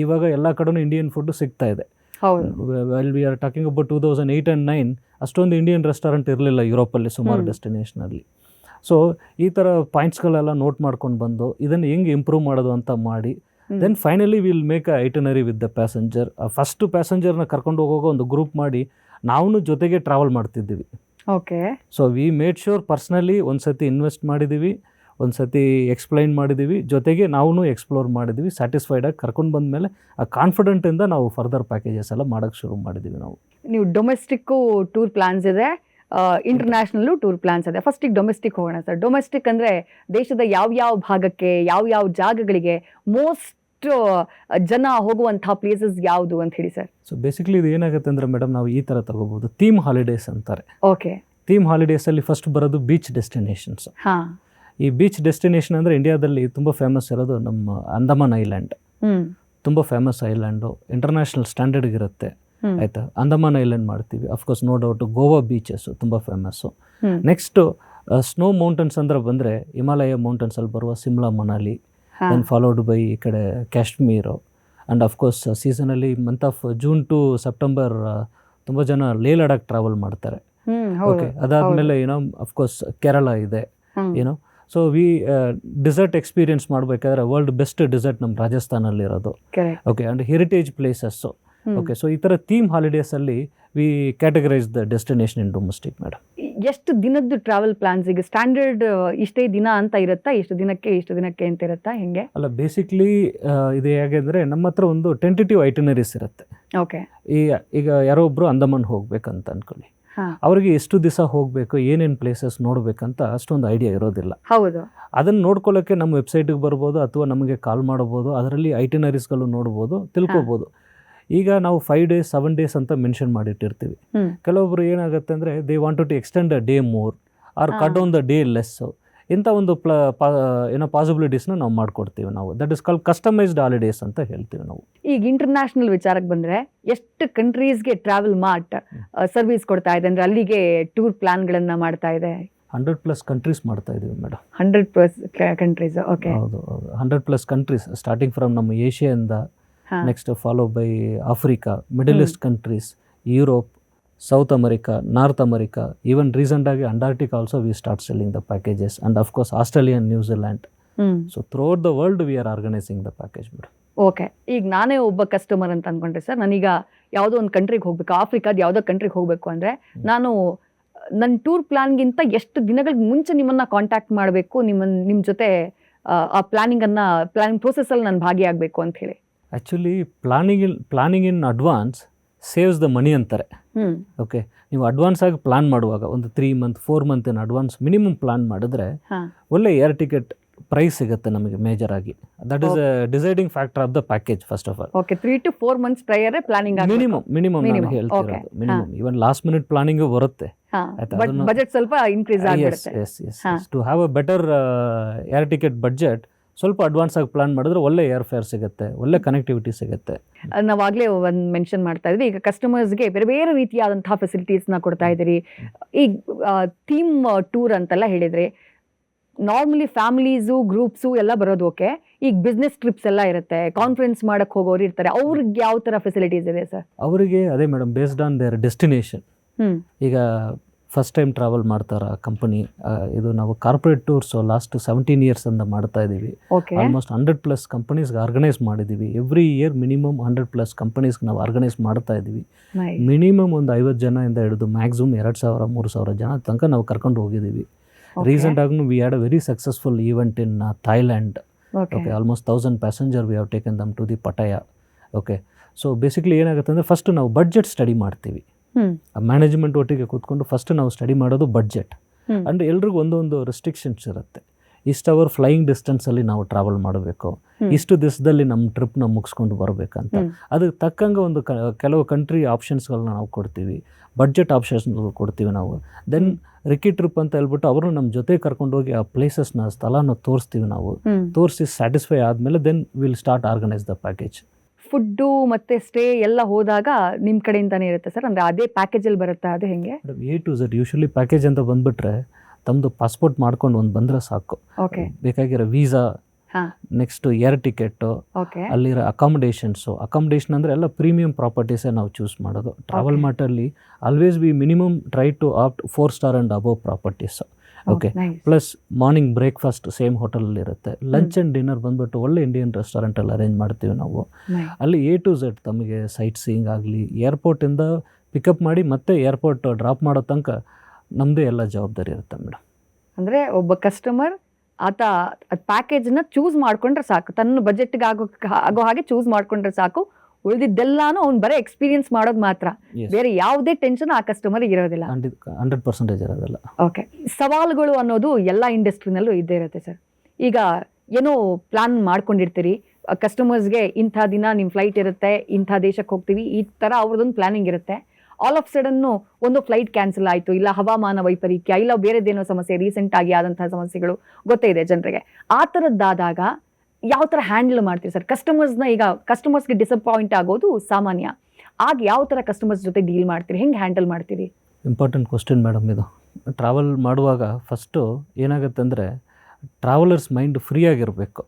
ಇವಾಗ ಎಲ್ಲ ಕಡೆನೂ ಇಂಡಿಯನ್ ಫುಡ್ ಸಿಗ್ತಾ ಇದೆ. Well we are talking about 2008 and 2009 ಅಷ್ಟೊಂದು ಇಂಡಿಯನ್ ರೆಸ್ಟೋರೆಂಟ್ ಇರಲಿಲ್ಲ ಯುರೋಪಲ್ಲಿ ಸುಮಾರು ಡೆಸ್ಟಿನೇಷನಲ್ಲಿ. ಸೊ ಈ ಥರ ಪಾಯಿಂಟ್ಸ್ಗಳೆಲ್ಲ ನೋಟ್ ಮಾಡ್ಕೊಂಡು ಬಂದು ಇದನ್ನು ಹೆಂಗೆ ಇಂಪ್ರೂವ್ ಮಾಡೋದು ಅಂತ ಮಾಡಿ then finally will make a itinerary with the passenger. First ಪ್ಯಾಸೆಂಜರ್ನ ಕರ್ಕೊಂಡು ಹೋಗೋ ಒಂದು ಗ್ರೂಪ್ ಮಾಡಿ ನಾವು ಜೊತೆಗೆ ಟ್ರಾವೆಲ್ ಮಾಡ್ತಿದ್ದೀವಿ. Okay so we made sure personally ಒಂದು ಸತಿ ಇನ್ವೆಸ್ಟ್ ಮಾಡಿದ್ದೀವಿ, ಒಂದು ಸತಿ ಎಕ್ಸ್ಪ್ಲೈನ್ ಮಾಡಿದ್ದೀವಿ, ಜೊತೆಗೆ ನಾವು ಎಕ್ಸ್ಪ್ಲೋರ್ ಮಾಡಿದ್ದೀವಿ. ಸ್ಯಾಟಿಸ್ಫೈಡಾಗಿ ಕರ್ಕೊಂಡು ಬಂದಮೇಲೆ ಆ ಕಾನ್ಫಿಡೆಂಟಿಂದ ನಾವು ಫರ್ದರ್ ಪ್ಯಾಕೇಜಸ್ ಎಲ್ಲ ಮಾಡೋಕ್ಕೆ ಶುರು ಮಾಡಿದ್ದೀವಿ ನಾವು. ನೀವು ಡೊಮೆಸ್ಟಿಕ್ಕು ಟೂರ್ ಪ್ಲಾನ್ಸ್ ಇದೆ, ಇಂಟರ್ನ್ಯಾಷನಲ್ಲು ಟೂರ್ ಪ್ಲಾನ್ಸ್ ಇದೆ. ಫಸ್ಟಿಗೆ ಡೊಮೆಸ್ಟಿಕ್ ಹೋಗೋಣ ಸರ್. ಡೊಮೆಸ್ಟಿಕ್ ಅಂದರೆ ದೇಶದ ಯಾವ ಭಾಗಕ್ಕೆ, ಯಾವ ಜಾಗಗಳಿಗೆ ಮೋಸ್ಟ್ ಜನ ಹೋಗುವಂಥ ಪ್ಲೇಸಸ್ ಯಾವುದು ಅಂತ ಹೇಳಿ ಸರ್? ಸೊ ಬೇಸಿಕ್ಲಿ ಇದು ಏನಾಗುತ್ತೆ ಅಂದರೆ ಮೇಡಮ್ ನಾವು ಈ ಥರ ತಗೋಬೋದು, ಥೀಮ್ ಹಾಲಿಡೇಸ್ ಅಂತಾರೆ. ಓಕೆ ಥೀಮ್ ಹಾಲಿಡೇಸಲ್ಲಿ ಫಸ್ಟ್ ಬರೋದು ಬೀಚ್ ಡೆಸ್ಟಿನೇಷನ್ಸ್. ಹಾಂ, ಈ ಬೀಚ್ ಡೆಸ್ಟಿನೇಷನ್ ಅಂದರೆ ಇಂಡಿಯಾದಲ್ಲಿ ತುಂಬ ಫೇಮಸ್ ಇರೋದು ನಮ್ಮ ಅಂಡಮಾನ್ ಐಲ್ಯಾಂಡ್. ತುಂಬ ಫೇಮಸ್ ಐಲ್ಯಾಂಡು, ಇಂಟರ್ನ್ಯಾಷನಲ್ ಸ್ಟ್ಯಾಂಡರ್ಡ್ಗಿರುತ್ತೆ. ಆಯಿತಾ, ಅಂಡಮಾನ್ ಐಲ್ಯಾಂಡ್ ಮಾಡ್ತೀವಿ. Of course no doubt Goa beaches ತುಂಬ ಫೇಮಸ್ಸು. ನೆಕ್ಸ್ಟು ಸ್ನೋ ಮೌಂಟನ್ಸ್ ಅಂದರೆ ಬಂದರೆ ಹಿಮಾಲಯ ಮೌಂಟನ್ಸಲ್ಲಿ ಬರುವ Shimla, Manali, then followed by ಈ ಕಡೆ ಕಾಶ್ಮೀರು. ಆ್ಯಂಡ್ ಅಫ್ಕೋರ್ಸ್ ಸೀಸನಲ್ಲಿ month of June to September ತುಂಬ ಜನ ಲೇ ಲಡಾಖ್ ಟ್ರಾವೆಲ್ ಮಾಡ್ತಾರೆ. ಓಕೆ, ಅದಾದಮೇಲೆ ಏನೋ ಅಫ್ಕೋರ್ಸ್ ಕೇರಳ ಇದೆ ಏನೋ. ಸೊ ವಿ ಡಿಸರ್ಟ್ ಎಕ್ಸ್ಪೀರಿಯನ್ಸ್ ಮಾಡಬೇಕಾದ್ರೆ ವರ್ಲ್ಡ್ ಬೆಸ್ಟ್ ಡಿಸರ್ಟ್ ನಮ್ಮ ರಾಜಸ್ಥಾನಲ್ಲಿರೋದು. Okay, and heritage places. Okay, so ಈ ಥರ ಥೀಮ್ ಹಾಲಿಡೇಸಲ್ಲಿ we categorize the destination in domestic madam. ಎಷ್ಟು ದಿನದ್ದು ಟ್ರಾವೆಲ್ ಪ್ಲಾನ್ಸ್? ಈಗ ಸ್ಟ್ಯಾಂಡರ್ಡ್ ಇಷ್ಟೇ ದಿನ ಅಂತ ಇರುತ್ತಾ, ಇಷ್ಟು ದಿನಕ್ಕೆ ಅಂತ ಇರುತ್ತಾ, ಹೆಂಗೆ? ಅಲ್ಲ, ಬೇಸಿಕ್ಲಿ ಇದು ಹೇಗೆ ಅಂದರೆ ನಮ್ಮ ಹತ್ರ ಒಂದು ಟೆಂಟೇಟಿವ್ ಐಟನರೀಸ್ ಇರುತ್ತೆ. ಓಕೆ, ಈಗ ಯಾರೋ ಒಬ್ಬರು ಅಂಡಮಾನ್ ಹೋಗ್ಬೇಕಂತ ಅಂದ್ಕೊಳ್ಳಿ, ಅವ್ರಿಗೆ ಎಷ್ಟು ದಿವಸ ಹೋಗಬೇಕು, ಏನೇನು ಪ್ಲೇಸಸ್ ನೋಡಬೇಕಂತ ಅಷ್ಟೊಂದು ಐಡಿಯಾ ಇರೋದಿಲ್ಲ. ಹೌದು, ಅದನ್ನು ನೋಡ್ಕೊಳ್ಳೋಕ್ಕೆ ನಮ್ಮ ವೆಬ್ಸೈಟಿಗೆ ಬರ್ಬೋದು ಅಥವಾ ನಮಗೆ ಕಾಲ್ ಮಾಡ್ಬೋದು, ಅದರಲ್ಲಿ ಐಟಿನರೀಸ್ಗಳು ನೋಡ್ಬೋದು, ತಿಳ್ಕೊಬೋದು. ಈಗ ನಾವು 5 days 7 days ಅಂತ ಮೆನ್ಷನ್ ಮಾಡಿಟ್ಟಿರ್ತೀವಿ. ಕೆಲವೊಬ್ರು ಏನಾಗುತ್ತೆ ಅಂದರೆ they want to extend a day more or cut down the day less. ಇಂಥ ಒಂದು ಪಾಸಿಬಿಲಿಟೀಸ್ನ ನಾವು ಮಾಡಿಕೊಡ್ತೀವಿ ನಾವು. That is called customised holidays ಅಂತ ಹೇಳ್ತೀವಿ ನಾವು. ಈಗ ಇಂಟರ್ನ್ಯಾಷನಲ್ ವಿಚಾರಕ್ಕೆ ಬಂದರೆ ಎಷ್ಟು ಕಂಟ್ರೀಸ್ಗೆ ಟ್ರಾವೆಲ್ ಮಾರ್ಟ್ ಸರ್ವಿಸ್ ಕೊಡ್ತಾ ಇದೆ ಅಂದರೆ ಅಲ್ಲಿಗೆ ಟೂರ್ ಪ್ಲಾನ್ಗಳನ್ನು ಮಾಡ್ತಾ ಇದೆ? 100+ ಕಂಟ್ರೀಸ್ ಮಾಡ್ತಾ ಇದ್ದೀವಿ ಮೇಡಮ್. 100+ ಕಂಟ್ರೀಸ್. ಓಕೆ, ಹೌದು, 100+ ಕಂಟ್ರೀಸ್ ಸ್ಟಾರ್ಟಿಂಗ್ ಫ್ರಮ್ ನಮ್ಮ ಏಷ್ಯಾದಿಂದ, next follow by Africa, middle east countries, Europe, south America, north America, even ರೀಸೆಂಟಾಗಿ Antarctic also we start selling the packages, and of course Australia, New Zealand. So throughout the world we are organising the package madam. Okay, ಈಗ ನಾನೇ ಒಬ್ಬ customer ಅಂತ ಅಂದ್ಕೊಂಡ್ರೆ sir, ನಾನೀಗ ಯಾವುದೋ ಒಂದು ಕಂಟ್ರಿಗೆ ಹೋಗಬೇಕು, ಆಫ್ರಿಕಾದ ಯಾವುದೋ ಕಂಟ್ರಿಗೆ ಹೋಗಬೇಕು ಅಂದರೆ ನಾನು ನನ್ನ ಟೂರ್ ಪ್ಲಾನ್ಗಿಂತ ಎಷ್ಟು ದಿನಗಳ ಮುಂಚೆ ನಿಮ್ಮನ್ನು ಕಾಂಟ್ಯಾಕ್ಟ್ ಮಾಡಬೇಕು, ನಿಮ್ಮ ಜೊತೆ ಆ ಪ್ಲಾನಿಂಗ್ ಪ್ರೋಸೆಸ್ಸಲ್ಲಿ ನಾನು ಭಾಗಿಯಾಗಬೇಕು ಅಂತ ಹೇಳಿ? Actually planning in advance saves the money ಅಂತಾರೆ. ಹ್ಮ್ ಓಕೆ, ನೀವು ಅಡ್ವಾನ್ಸ್ ಆಗಿ ಪ್ಲಾನ್ ಮಾಡುವಾಗ ಒಂದು 3 month 4 month in advance minimum plan ಮಾಡಿದ್ರೆ ಹಾ ಒಳ್ಳೆ ಏರ್ ಟಿಕೆಟ್ ಪ್ರೈಸ್ ಸಿಗುತ್ತೆ ನಮಗೆ ಮೇಜರ್ ಆಗಿ. That is deciding factor of the package first of all. Okay 3 to 4 months prior planning minimum ನಾನು Minimum, ಹೇಳ್ತಿರೋದು okay. Minimum. Even last minute planning ಬರುತ್ತೆ. But ಅದನ್ನು- ಬಜೆಟ್ ಸ್ವಲ್ಪ ಇನ್ಕ್ರೀಸ್ ಆಗಿಬಿಡುತ್ತೆ. ಹಾ. To have a better air ticket budget ಸ್ವಲ್ಪ advance ಆಗಿ plan ಮಾಡಿದ್ರೆ ಒಳ್ಳೆ ಏರ್ ಫೇರ್ ಸಿಗುತ್ತೆ, ಒಳ್ಳೆ ಕನೆಕ್ಟಿವಿಟಿ ಸಿಗುತ್ತೆ. ನಾವಾಗಲೇ ಒಂದು ಮೆನ್ಷನ್ ಮಾಡ್ತಾ ಇದ್ವಿ, ಈಗ ಕಸ್ಟಮರ್ಸ್ಗೆ ಬೇರೆ ಬೇರೆ ರೀತಿಯಾದಂತಹ ಫೆಸಿಲಿಟೀಸ್ನ ಕೊಡ್ತಾ ಇದ್ದೀರಿ. ಈಗ ಥೀಮ್ ಟೂರ್ ಅಂತೆಲ್ಲ ಹೇಳಿದ್ರೆ ನಾರ್ಮಲಿ ಫ್ಯಾಮಿಲೀಸು ಗ್ರೂಪ್ಸು ಎಲ್ಲ ಬರೋದು ಓಕೆ. ಈಗ ಬಿಸ್ನೆಸ್ ಟ್ರಿಪ್ಸ್ ಎಲ್ಲ ಇರುತ್ತೆ, ಕಾನ್ಫರೆನ್ಸ್ ಮಾಡಕ್ಕೆ ಹೋಗೋರು ಇರ್ತಾರೆ, ಅವ್ರಿಗೆ ಯಾವ ಥರ ಫೆಸಿಲಿಟೀಸ್ ಇದೆ ಸರ್? ಅವರಿಗೆ ಅದೇ madam, based on there destination. ಈಗ ಫಸ್ಟ್ ಟೈಮ್ ಟ್ರಾವೆಲ್ ಮಾಡ್ತಾರ ಕಂಪನಿ, ಇದು ನಾವು ಕಾರ್ಪೊರೇಟ್ ಟೂರ್ಸ್ ಲಾಸ್ಟ್ 17 years ಅಂತ ಮಾಡ್ತಾ ಇದ್ದೀವಿ. ಓಕೆ ಆಲ್ಮೋಸ್ಟ್ 100+ ಕಂಪನೀಸ್ಗೆ ಆರ್ಗನೈಸ್ ಮಾಡಿದ್ದೀವಿ. ಎವ್ರಿ ಇಯರ್ ಮಿನಿಮಮ್ 100+ ಕಂಪನೀಸ್ಗೆ ನಾವು ಆರ್ಗನೈಸ್ ಮಾಡ್ತಾ ಇದ್ದೀವಿ. ಮಿನಿಮಮ್ ಒಂದು 50 ಜನದಿಂದ ಹಿಡಿದು ಮ್ಯಾಕ್ಸಿಮಮ್ 2,000-3,000 ಜನ ತನಕ ನಾವು ಕರ್ಕೊಂಡು ಹೋಗಿದ್ದೀವಿ. ರೀಸೆಂಟ್ ಆಗೂ we had a very successful event in Thailand. Okay, almost 1000 passenger we have taken them to the Pattaya. Okay, so basically ಏನಾಗುತ್ತೆ ಅಂದರೆ ಫಸ್ಟ್ ನಾವು ಬಡ್ಜೆಟ್ ಸ್ಟಡಿ ಮಾಡ್ತೀವಿ. ಮ್ಯಾನೇಜ್ಮೆಂಟ್ ಒಟ್ಟಿಗೆ ಕೂತ್ಕೊಂಡು ಫಸ್ಟ್ ನಾವು ಸ್ಟಡಿ ಮಾಡೋದು ಬಡ್ಜೆಟ್. ಅಂದರೆ ಎಲ್ರಿಗೂ ಒಂದೊಂದು ರೆಸ್ಟ್ರಿಕ್ಷನ್ಸ್ ಇರುತ್ತೆ. ಇಷ್ಟು ಅವರ್ ಫ್ಲೈಯಿಂಗ್ ಡಿಸ್ಟೆನ್ಸಲ್ಲಿ ನಾವು ಟ್ರಾವೆಲ್ ಮಾಡಬೇಕು, ಇಷ್ಟು ದಿವಸದಲ್ಲಿ ನಮ್ಮ ಟ್ರಿಪ್ನ ಮುಗಿಸ್ಕೊಂಡು ಬರಬೇಕಂತ. ಅದಕ್ಕೆ ತಕ್ಕಂಗೆ ಒಂದು ಕೆಲವು ಕಂಟ್ರಿ ಆಪ್ಷನ್ಸ್ಗಳನ್ನ ನಾವು ಕೊಡ್ತೀವಿ, ಬಡ್ಜೆಟ್ ಆಪ್ಷನ್ಸ್ಗಳು ಕೊಡ್ತೀವಿ ನಾವು. ದೆನ್ ರಿಕಿ ಟ್ರಿಪ್ ಅಂತ ಹೇಳ್ಬಿಟ್ಟು ಅವರು ನಮ್ಮ ಜೊತೆ ಕರ್ಕೊಂಡೋಗಿ ಆ ಪ್ಲೇಸಸ್ನ ಸ್ಥಳನ ತೋರಿಸ್ತೀವಿ ನಾವು. ತೋರಿಸಿ ಸ್ಯಾಟಿಸ್ಫೈ ಆದಮೇಲೆ then will start organise the package. Food ಮತ್ತೆ ಸ್ಟೇ ಎಲ್ಲ ಹೋದಾಗ ನಿಮ್ಮ ಕಡೆಯಿಂದಾನೇ ಇರುತ್ತೆ ಸರ್? ಅಂದರೆ ಅದೇ ಪ್ಯಾಕೇಜಲ್ಲಿ ಬರುತ್ತಾ, ಅದು ಹೆಂಗೆ? A to Z usually package ಅಂತ ಬಂದುಬಿಟ್ರೆ ತಮ್ಮದು ಪಾಸ್ಪೋರ್ಟ್ ಮಾಡ್ಕೊಂಡು ಒಂದು ಬಂದರೆ ಸಾಕು. ಓಕೆ, ಬೇಕಾಗಿರೋ visa, next air ticket, okay, ಅಲ್ಲಿರೋ ಅಕಾಮಿಡೇಷನ್ ಅಂದರೆ ಎಲ್ಲ ಪ್ರೀಮಿಯಂ ಪ್ರಾಪರ್ಟೀಸೇ ನಾವು ಚೂಸ್ ಮಾಡೋದು. ಟ್ರಾವೆಲ್ ಮಾರ್ಟಲ್ಲಿ always we minimum try to opt 4 star and above properties. Okay, plus morning breakfast same ಹೋಟೆಲಲ್ಲಿ ಇರುತ್ತೆ. ಲಂಚ್ ಆ್ಯಂಡ್ ಡಿನ್ನರ್ ಬಂದುಬಿಟ್ಟು ಒಳ್ಳೆ ಇಂಡಿಯನ್ ರೆಸ್ಟೋರೆಂಟಲ್ಲಿ ಅರೇಂಜ್ ಮಾಡ್ತೀವಿ ನಾವು. ಅಲ್ಲಿ A to Z ತಮಗೆ ಸೈಟ್ ಸೀಯಿಂಗ್ ಆಗಲಿ, ಏರ್ಪೋರ್ಟಿಂದ ಪಿಕಪ್ ಮಾಡಿ ಮತ್ತೆ ಏರ್ಪೋರ್ಟ್ ಡ್ರಾಪ್ ಮಾಡೋ ತನಕ ನಮ್ಮದೇ ಎಲ್ಲ ಜವಾಬ್ದಾರಿ ಇರುತ್ತೆ ಮೇಡಮ್. ಅಂದರೆ ಒಬ್ಬ ಕಸ್ಟಮರ್ ಆತ ಪ್ಯಾಕೇಜ್ನ ಚೂಸ್ ಮಾಡ್ಕೊಂಡ್ರೆ ಸಾಕು, ತನ್ನ ಬಜೆಟ್ಗೆ ಆಗೋ ಹಾಗೆ ಚೂಸ್ ಮಾಡ್ಕೊಂಡ್ರೆ ಸಾಕು. ಉಳಿದಿದ್ದೆಲ್ಲಾನು ಅವ್ನು ಬರೀ ಎಕ್ಸ್ಪೀರಿಯನ್ಸ್ ಮಾಡೋದು ಮಾತ್ರ, ಬೇರೆ ಯಾವುದೇ ಟೆನ್ಷನ್ ಆ ಕಸ್ಟಮರ್ಗೆ ಇರೋದಿಲ್ಲ. 100% ಇರೋದಿಲ್ಲ. ಓಕೆ, ಸವಾಲುಗಳು ಅನ್ನೋದು ಎಲ್ಲ ಇಂಡಸ್ಟ್ರಿನಲ್ಲೂ ಇದ್ದೇ ಇರುತ್ತೆ ಸರ್. ಈಗ ಏನೋ ಪ್ಲಾನ್ ಮಾಡ್ಕೊಂಡಿರ್ತೀರಿ, ಕಸ್ಟಮರ್ಸ್ಗೆ ಇಂಥ ದಿನ ನಿಮ್ಮ ಫ್ಲೈಟ್ ಇರುತ್ತೆ, ಇಂಥ ದೇಶಕ್ಕೆ ಹೋಗ್ತೀವಿ, ಈ ಥರ ಅವ್ರದ್ದೊಂದು ಪ್ಲಾನಿಂಗ್ ಇರುತ್ತೆ. ಆಲ್ ಆಫ್ ಸಡನ್ನು ಒಂದು ಫ್ಲೈಟ್ ಕ್ಯಾನ್ಸಲ್ ಆಯಿತು, ಇಲ್ಲ ಹವಾಮಾನ ವೈಪರೀತ್ಯ, ಇಲ್ಲ ಬೇರೆದೇನೋ ಸಮಸ್ಯೆ, ರೀಸೆಂಟಾಗಿ ಆದಂತಹ ಸಮಸ್ಯೆಗಳು ಗೊತ್ತೇ ಇದೆ ಜನರಿಗೆ. ಆ ಥರದ್ದಾದಾಗ ಯಾವ ಥರ ಹ್ಯಾಂಡಲ್ ಮಾಡ್ತೀರಿ ಸರ್ ಕಸ್ಟಮರ್ಸ್ನ? ಈಗ ಕಸ್ಟಮರ್ಸ್ಗೆ ಡಿಸಪಾಯಿಂಟ್ ಆಗೋದು ಸಾಮಾನ್ಯ, ಆಗ ಯಾವ ಥರ ಕಸ್ಟಮರ್ಸ್ ಜೊತೆ ಡೀಲ್ ಮಾಡ್ತೀರಿ, ಹೆಂಗೆ ಹ್ಯಾಂಡಲ್ ಮಾಡ್ತೀರಿ? ಇಂಪಾರ್ಟೆಂಟ್ ಕ್ವಶನ್ ಮೇಡಮ್ ಇದು. ಟ್ರಾವೆಲ್ ಮಾಡುವಾಗ ಫಸ್ಟು ಏನಾಗುತ್ತೆ ಅಂದರೆ ಟ್ರಾವೆಲರ್ಸ್ ಮೈಂಡ್ ಫ್ರೀ ಆಗಿರಬೇಕು.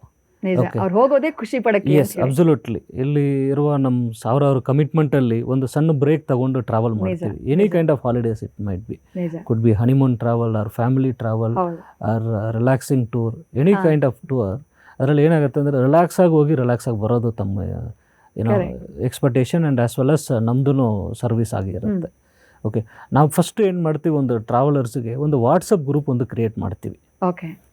ಅವ್ರು ಹೋಗೋದೇ ಖುಷಿ ಪಡಕ್ಕೆ. S, absolutely. ಇಲ್ಲಿ ಇರುವ ನಮ್ಮ ಸಾವಿರಾರು ಕಮಿಟ್ಮೆಂಟಲ್ಲಿ ಒಂದು ಸಣ್ಣ ಬ್ರೇಕ್ ತಗೊಂಡು ಟ್ರಾವೆಲ್ ಮಾಡ್ತೀವಿ. Any kind of holidays it might be, could be honeymoon travel or family travel or relaxing tour, any kind of tour. ಅದರಲ್ಲಿ ಏನಾಗುತ್ತೆ ಅಂದರೆ ರಿಲ್ಯಾಕ್ಸ್ ಆಗಿ ಹೋಗಿ ರಿಲ್ಯಾಕ್ಸ್ ಆಗಿ ಬರೋದು ತಮ್ಮ ಏನೋ expectation and as well as ನಮ್ಮದು ಸರ್ವಿಸ್ ಆಗಿರುತ್ತೆ. ಓಕೆ, ನಾವು ಫಸ್ಟ್ ಏನು ಮಾಡ್ತೀವಿ, ಒಂದು ಟ್ರಾವೆಲರ್ಸ್ಗೆ ಒಂದು ವಾಟ್ಸಪ್ ಗ್ರೂಪ್ ಒಂದು ಕ್ರಿಯೇಟ್ ಮಾಡ್ತೀವಿ.